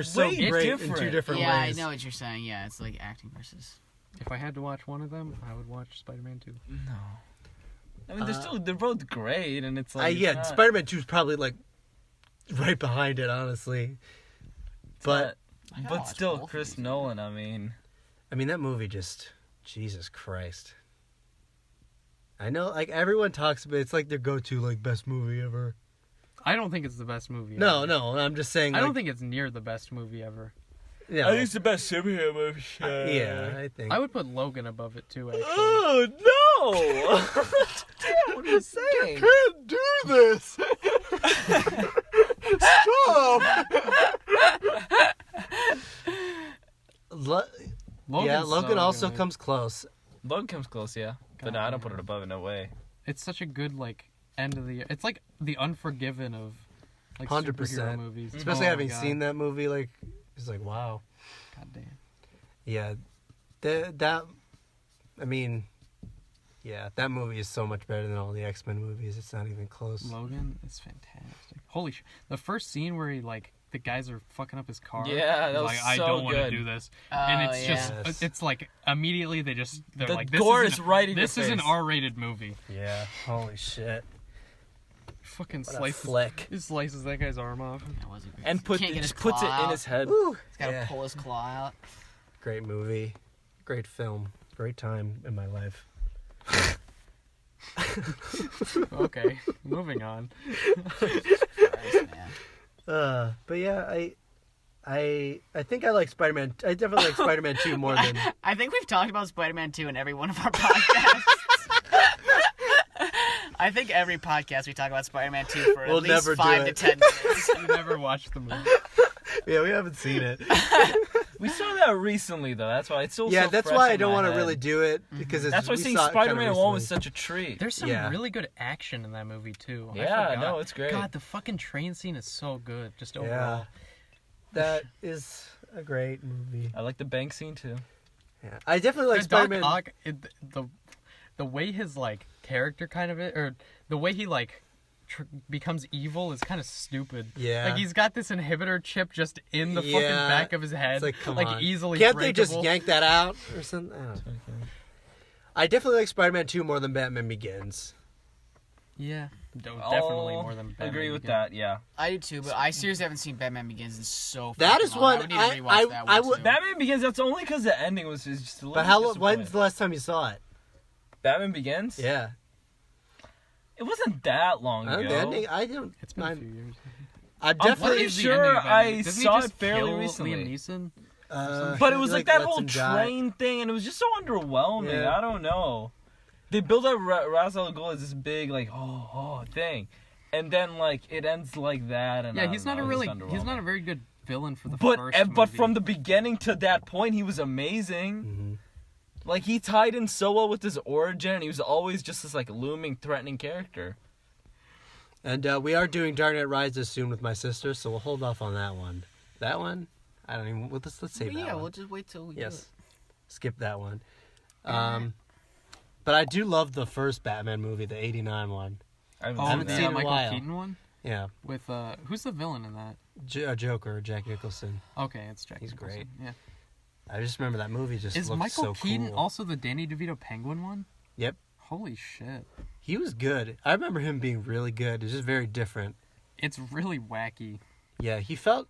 so way great in different. two different Yeah, ways. I know what you're saying. Yeah, it's like acting versus. If I had to watch one of them, I would watch Spider-Man 2. I mean, they're both great, and it's like. it's Yeah, not- Spider-Man 2 is probably like right behind it, honestly. But I gotta But watch still, both of Chris these. Nolan, I mean. I mean, that movie just, Jesus Christ. I know, like everyone talks about it's like their go-to like best movie ever. I don't think it's the best movie No, ever. no, I'm just saying. I Like, don't think it's near the best movie ever. you know, I think it's the best superhero movie. yeah, I think. I would put Logan above it too, actually. Oh, no! Damn, what are you saying? can't do this. Stop. Yeah, Logan's Logan so also good. comes close. Logan comes close, yeah. But no, I don't put it above it, no way. It's such a good, like, end of the year. It's like the Unforgiven of, like, 100%. superhero movies. Especially Oh my having God. seen that movie, like, it's like, wow. God damn. Yeah, I mean, yeah, that movie is so much better than all the X-Men movies. It's not even close. Logan is fantastic. Holy shit. The first scene where he, like, the guys are fucking up his car. Yeah, he's that like, was I so don't want to good. do this. Oh, And it's Yes. just, it's like, immediately they're The like, this gore isn't- is right in your This is an face. R-rated movie. Yeah, holy shit. Fucking What a slices, flick. he slices that guy's arm off. That was a great. And Can't get just his puts it claw in out. his head. Woo. He's gotta Yeah. pull his claw out. Great movie. Great film. Great time in my life. Okay, moving on. Christ, man. But yeah, I think I like Spider-Man. I definitely like Spider-Man 2 more than. I think we've talked about Spider-Man 2 in every one of our podcasts. I think every podcast we talk about Spider-Man 2 for We'll at least never do 5 to it. 10 minutes. You never watched the movie. Yeah, we haven't seen it. We saw that recently, though. That's why it's still Yeah, so that's fresh why I in don't my want to head. really do it because it's, That's why we seeing saw it kinda Spider-Man 1 was recently. such a treat. There's some Yeah. really good action in that movie too. I Yeah, forgot. no, it's great. God, the fucking train scene is so good. Just Yeah, overall. that is a great movie. I like the bank scene, too. Yeah, I definitely like The Doc Spider-Man. Ock, the way his like character kind of or the way he like becomes evil is kind of stupid. Yeah. Like he's got this inhibitor chip just in the fucking Yeah. back of his head. It's like, come like on. easily Can't they just breakable. yank that out or something? I don't know. I definitely like Spider-Man 2 more than Batman Begins. Yeah. Definitely Oh, more than Batman agree with Begins. that, yeah. I do too, but I seriously haven't seen Batman Begins in so That fucking is long. one- I would need to rewatch I- that I one would- too. Batman Begins, that's only because the ending was just a little But how? When's disappointing. the last time you saw it? Batman Begins? Yeah. It wasn't that long ago. The ending. I don't. It's been a few years. I I'm definitely. pretty Is the sure ending of I Batman- Doesn't he saw just it fairly kill recently. Liam Neeson? But it was he, like that lets whole him die. train thing, and it was just so underwhelming. Yeah. I don't know. They build up Ra's al Ghul as this big like thing, and then like it ends like that. And I Yeah, don't he's not know, a really it's he's not a underwhelming. very good villain for the But first but movie. from the beginning to that point, he was amazing. Mhm. Like he tied in so well with his origin, and he was always just this like looming, threatening character. And we are doing Dark Knight Rises soon with my sister, so we'll hold off on that one. That one, I don't even. Let's save that yeah, one. we'll just wait till we do Yes, it. skip that one. But I do love the first Batman movie, the '89 one. I haven't Oh, seen haven't the seen it in a Michael while. Keaton one Yeah, with who's the villain in that? Joker, Jack Nicholson. Okay, it's Jack. He's Nicholson. great. Yeah. I just remember that movie just Is looked Michael so Keaton cool. also the Danny DeVito Penguin one? Yep, Holy shit! he was good. I remember him being really good. It's just very different. It's really wacky. Yeah, he felt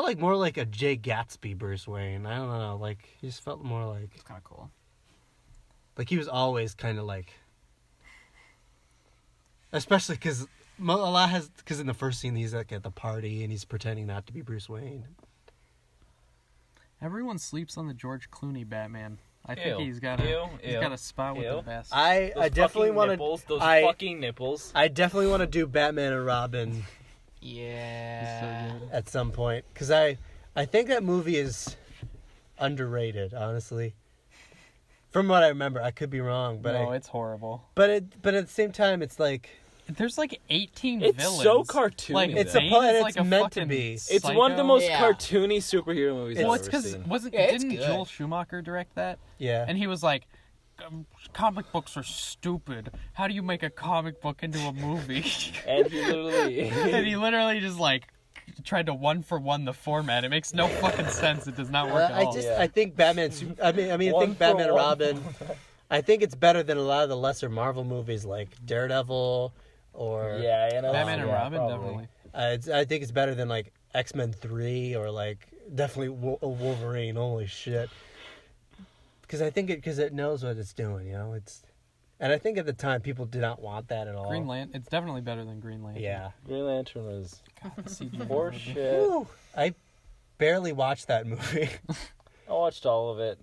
like more like a Jay Gatsby Bruce Wayne. I don't know, like he just felt more like It's kind of cool. he was always kind of like, especially because in the first scene he's like at the party and he's pretending not to be Bruce Wayne. Everyone sleeps on the George Clooney Batman. I think Ew. he's got a spot with Ew. the best. I definitely want nipples, to. those I fucking nipples. I definitely want to do Batman and Robin Yeah. so good. at some point because I think that movie is underrated, honestly. From what I remember, I could be wrong, but No, it's horrible. but at the same time, it's like There's like 18 It's villains. so cartoony. Like, It's a Bane pu- is and like it's a meant to fucking be. It's one of the psycho. most Yeah. cartoony superhero movies Well, I've it's ever because seen. Yeah, it's didn't good. Joel Schumacher direct that? yeah. And he was like, comic books are stupid. How do you make a comic book into a movie? And he literally... And he literally just like tried to 1-for-1 the format. It makes no fucking sense. It does not work at all. I think Batman. I think Batman and Robin. I think it's better than a lot of the lesser Marvel movies like Daredevil or Yeah, you know. Batman and yeah, Robin, probably. definitely. I think it's better than like X-Men 3 or like definitely Wolverine. Holy shit! Because it knows what it's doing. You know, and I think at the time people did not want that at all. Green Lantern. It's definitely better than Green Lantern. Yeah. Green Lantern was CG for movie. shit. Woo. I barely watched that movie. I watched all of it.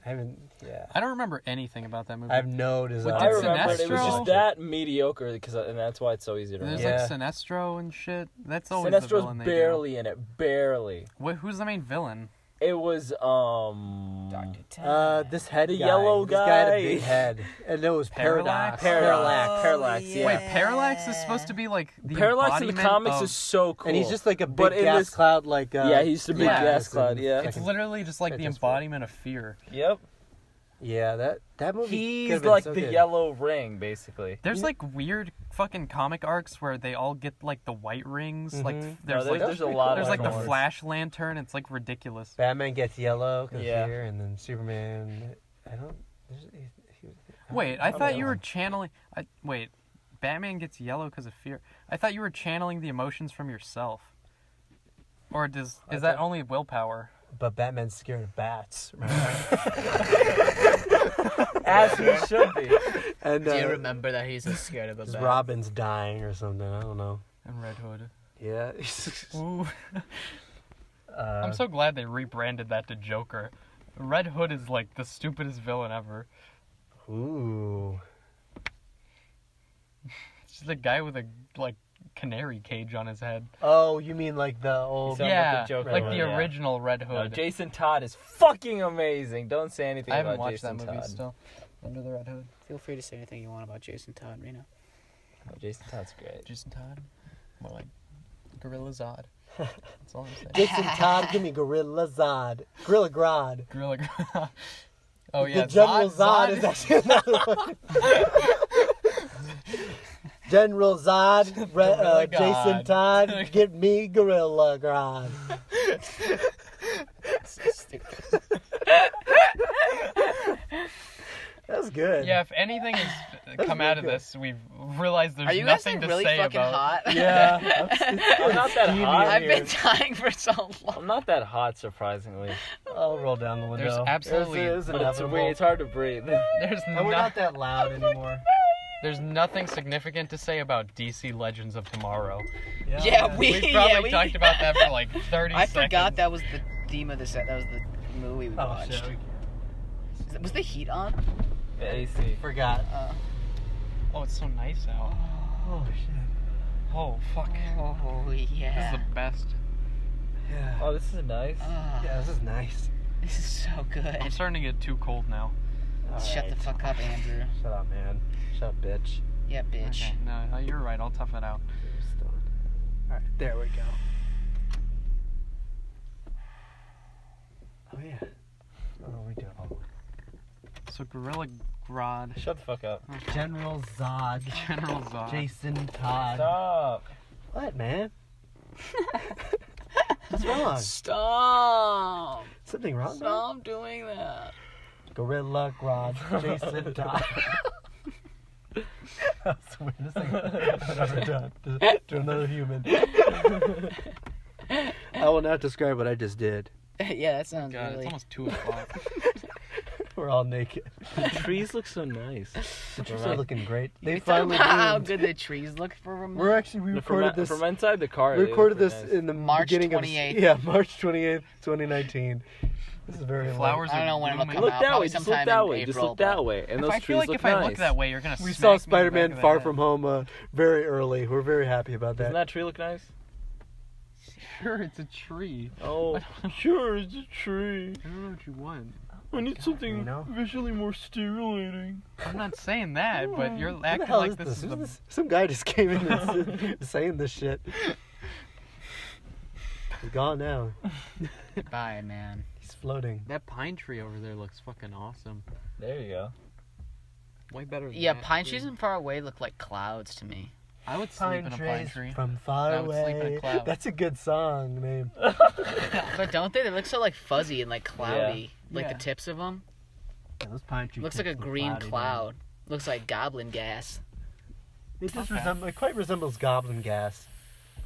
I haven't. Yeah. I don't remember anything about that movie. I have no desire. I did remember it was Sinestro- just that mediocre, and that's why it's so easy to There's remember. Yeah. like Sinestro and shit. That's always the Sinestro's villain they barely in it, barely. do. Who's the main villain? It was This head The guy. yellow This guy had a guy. big head, and it was Parallax? Parallax, yeah. Wait, Parallax is supposed to be like the Parallax in the embodiment comics of... is so cool. and he's just like a But big in gas this- cloud, like yeah, he's a big yeah, gas cloud. Yeah. It's literally just like the Fantastic. embodiment of fear. Yep. Yeah, that movie. He's could've been like so the good. yellow ring, basically. There's like weird fucking comic arcs where they all get like the white rings. Like Mhm. there's No, like there's a lot there's of like the ones. Flash Lantern. It's like ridiculous. Batman gets yellow because Yeah. of fear, and then Superman. I don't. Wait, I don't thought you know. were channeling. Wait, Batman gets yellow because of fear. I thought you were channeling the emotions from yourself. Or is that only willpower? But Batman's scared of bats. As he should be. And Do you remember that he's scared of a bat? Robin's dying or something. I don't know. And Red Hood. Yeah. Ooh. I'm so glad they rebranded that to Joker. Red Hood is like the stupidest villain ever. Ooh. It's just a guy with a like canary cage on his head. Oh, you mean like the old? Talking Yeah, about the Joker like one, the yeah. original Red No, Hood. Jason Todd is fucking amazing. Don't say anything I haven't about watched Jason that movie Todd. still. Under the Red Hood. Feel free to say anything you want about Jason Todd, Reno. No, Jason Todd's great. Jason Todd. More like Gorilla Zod. That's all I'm saying. Jason Todd, give me Gorilla Zod. Gorilla Grodd. Gorilla. Oh yeah, The General Zod is actually another one. General Zod, Gorilla Jason God. Todd, get me Gorilla Grodd. So stupid. That's good. Yeah, if anything has come out of this, we've realized there's Are you guys nothing like to really say fucking about. hot? Yeah. I'm not that hot. I've here. been dying for so long. I'm not that hot, surprisingly. I'll roll down the window. There's absolutely. It's But it's inevitable. weird. It's hard to breathe. There's And we're not that loud anymore. There's nothing significant to say about DC Legends of Tomorrow. Yeah, We've probably talked about that for like 30 I seconds. forgot that was the theme of the set. That was the movie we Oh watched. shit, Was the heat on? The AC. forgot. Oh, it's so nice out. Oh shit. Oh, fuck. Oh This is yeah. the best. Yeah. Oh, this is nice. Yeah, this is nice. This is so good. I'm starting to get too cold now. Shut the fuck up, Andrew. Shut up, man. Shut up, bitch. Yeah, bitch. Okay, no, you're right. I'll tough it out. Alright, there we go. Oh yeah. What are we doing? So Gorilla Grodd, Shut the fuck up. General Zod. General Zod. Jason Todd. Stop. What, man? What's wrong? Stop! Something wrong? man? Stop doing that. Gorilla Grodd. Jason Todd. That's the weirdest thing I've ever done to another human. I will not describe what I just did. Yeah, that sounds God, really. it's almost 2 o'clock. We're all naked. The trees look so nice. The trees are looking great. They You talking finally about how bloomed. good the trees look for a We're actually we recorded this. From inside the car. We they recorded look this pretty nice. in the March beginning 28th. of March 28th, 2019. This is very Flowers I don't are know when it'll blooming. come Look out. that Probably way. Just sometime look that in way. Just April, look that but- way. And If those I trees feel like look if nice. I look that way, you're gonna. We smack saw me in the Spider-Man back of the Far head. From Home very early. We're very happy about that. Doesn't that tree look nice? Sure, it's a tree. Oh, sure, it's a tree. I don't know what you want. I need something Reno? visually more stimulating. I'm not saying that, but you're What the acting hell like is this is Who's the... this? Some guy just came in and saying this shit. He's gone now. Bye, man. He's floating. That pine tree over there looks fucking awesome. There you go. Way better than Yeah, that pine tree. trees and far away look like clouds to me. I would sleep in a pine tree. from far I would sleep in a away. cloud. That's a good song name. But don't they? They look so like fuzzy and like cloudy. Like Yeah. the tips of them. Yeah, those pine trees Looks like a look green cloudy, man. cloud. Looks like goblin gas. It just Okay. it quite resembles goblin gas,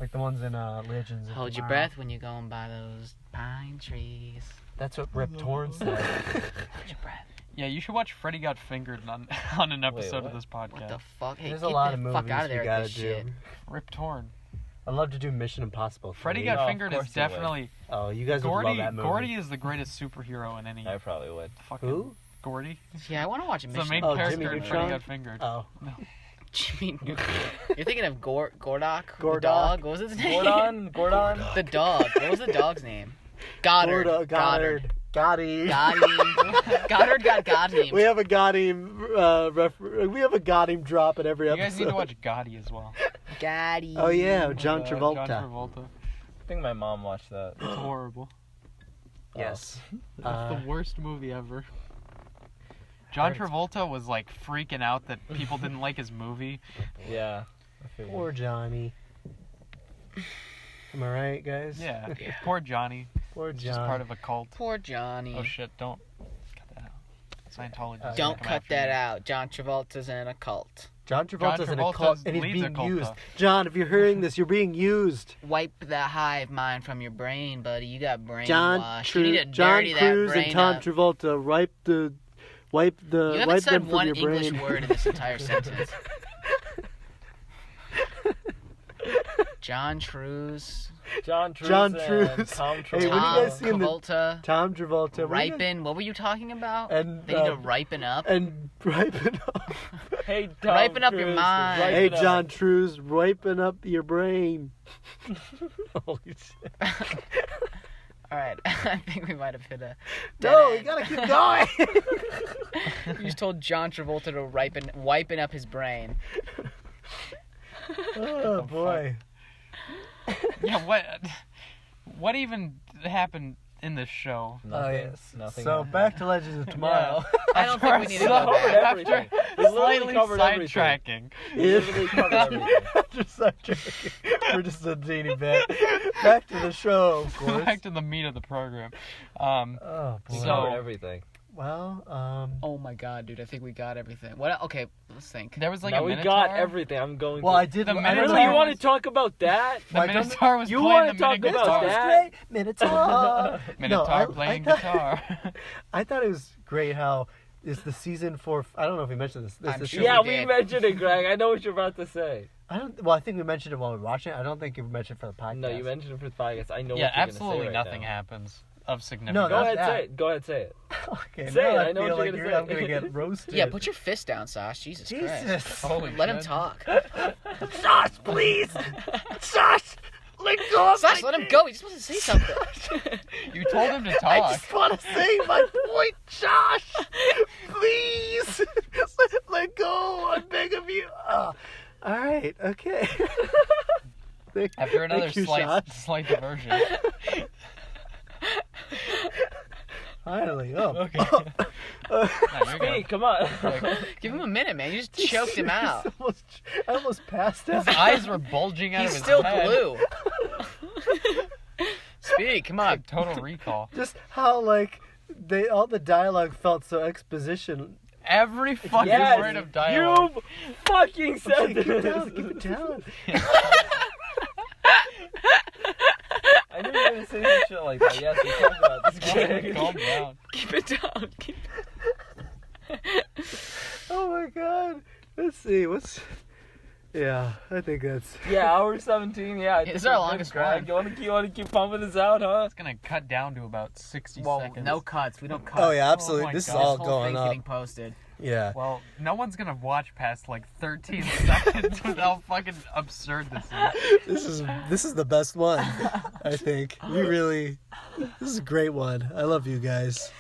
like the ones in Legends. of Hold your Tomorrow. breath when you're going by those pine trees. That's what Rip Torn said. Hold your breath. Yeah, you should watch Freddy Got Fingered on an episode what? of this podcast. What the fuck? Hey, There's get a lot the of movies fuck out of there we with gotta this do. shit. Rip Torn. I'd love to do Mission Impossible. Freddy 3. Got Oh, of Fingered is course you would. definitely... Oh, you guys would love Gordy, that movie. Gordy is the greatest superhero in any I probably would. fucking... Who? Gordy? Yeah, I want to watch a It's the mission. main Oh, character Jimmy in Neutron? Freddy Got Fingered. Oh, Jimmy Neutron. You're thinking of Gordok? The Gordok. dog? What was his name? Gordon. The dog. What was the dog's name? Goddard. Goddard. Gotti. Goddard got him. We have a Gotti. We have a Gotti drop in every You episode. guys need to watch Gotti as well. Got him. Oh yeah, John With, Travolta. John Travolta. I think my mom watched that. It's horrible. Yes. It's the worst movie ever. John Travolta was like freaking out that people didn't like his movie. Yeah. I figured. Poor Johnny. Am I right, guys? Yeah. Poor Johnny. Poor He's John. just part of a cult. Poor Johnny. Oh shit, don't cut that out. Scientology. Don't cut that out. John Travolta's in a cult. John Travolta's in a Travolta's cult and he's leads a being cult, used. though. John, if you're hearing this, you're being used. Wipe that hive mind from your brain, buddy. You got brainwashed. John, you need to John dirty that Cruise brain and Tom up. Travolta wipe You wipe haven't them said from one your English brain. word in this entire sentence. John Truce, John Truce. John and Truce. Tom Hey, Travolta. when you guys seen the- Travolta, Tom Travolta. ripen. What were you talking about? And, They need to ripen up. And ripen up. Hey, Tom Ripen up your Cruise, mind. ripen Hey, up. John Truce, ripen up your brain. Holy shit. All right, I think we might have hit a. dead No, we end. gotta keep going. You just told John Travolta to wiping up his brain. Oh boy. Yeah, what even happened in this show? Oh Nothing. yes. Nothing. So back to Legends of Tomorrow. I don't think we need to We go covered back. everything. We literally Slightly covered everything. sidetracking. We literally covered everything. Just sidetracking for just a teeny bit. Back to the show, of course. Back to the meat of the program. Oh We boy. So- covered everything. Well, Oh my god, dude! I think we got everything. What? Okay, let's think. There was like Now a we Minotaur. got everything. I'm going. well, to... I did. The I don't Minotaur know. Really, you want to talk about that? The I don't- Minotaur was You playing wanna the talk Minotaur. about that? Minotaur. Minotaur No, playing thought- guitar. I thought it was great how it's the season 4. I don't know if we mentioned this. I'm is sure Yeah, we we did. mentioned it, Greg. I know what you're about to say. I don't. Well, I think we mentioned it while we were watching it. I don't think you mentioned it for the podcast. No, you mentioned it for the podcast. I know Yeah, what you're absolutely gonna say right nothing now. happens of significance. No, Go Not ahead, that. say it. Go ahead, say it. Okay, Say now it, I I know feel what like you're you're gonna I'm gonna say. get roasted. Yeah, put your fist down, Sash. Jesus Christ. Jesus. Holy Let him shit. talk. Josh, please. Josh, let go of Sash, my let him go. He's supposed to say something. You told him to I talk. just want to say my point, Josh. Please, let go. I beg of you. All right. Okay. After another Thank you, slight diversion. Finally. Oh. Okay. No, you're good. Hey, come on. Give him a minute, man. You just choked him out. I almost passed out. His eyes were bulging out He's of his still head. blue. Speak, come on. Like Total Recall. Just how all the dialogue felt so exposition. Every fucking Yes, word of dialogue. you fucking said Keep it this. down. Keep it down. I knew you were gonna say some shit like that. Yes, we talked about this. Greg. Calm down. Keep it down. Oh my god. Let's see. Yeah, I think that's. Yeah, hour 17. Yeah, I think This is our we're good, longest Greg. one. You wanna keep pumping this out, huh? It's gonna cut down to about 60 Whoa, seconds. no cuts. We don't cut. Oh yeah, Oh absolutely. my this God. is all This whole going thing's up. getting posted. Yeah. Well, no one's gonna watch past like 13 seconds with how fucking absurd this is. This is the best one, I think. This is a great one. I love you guys.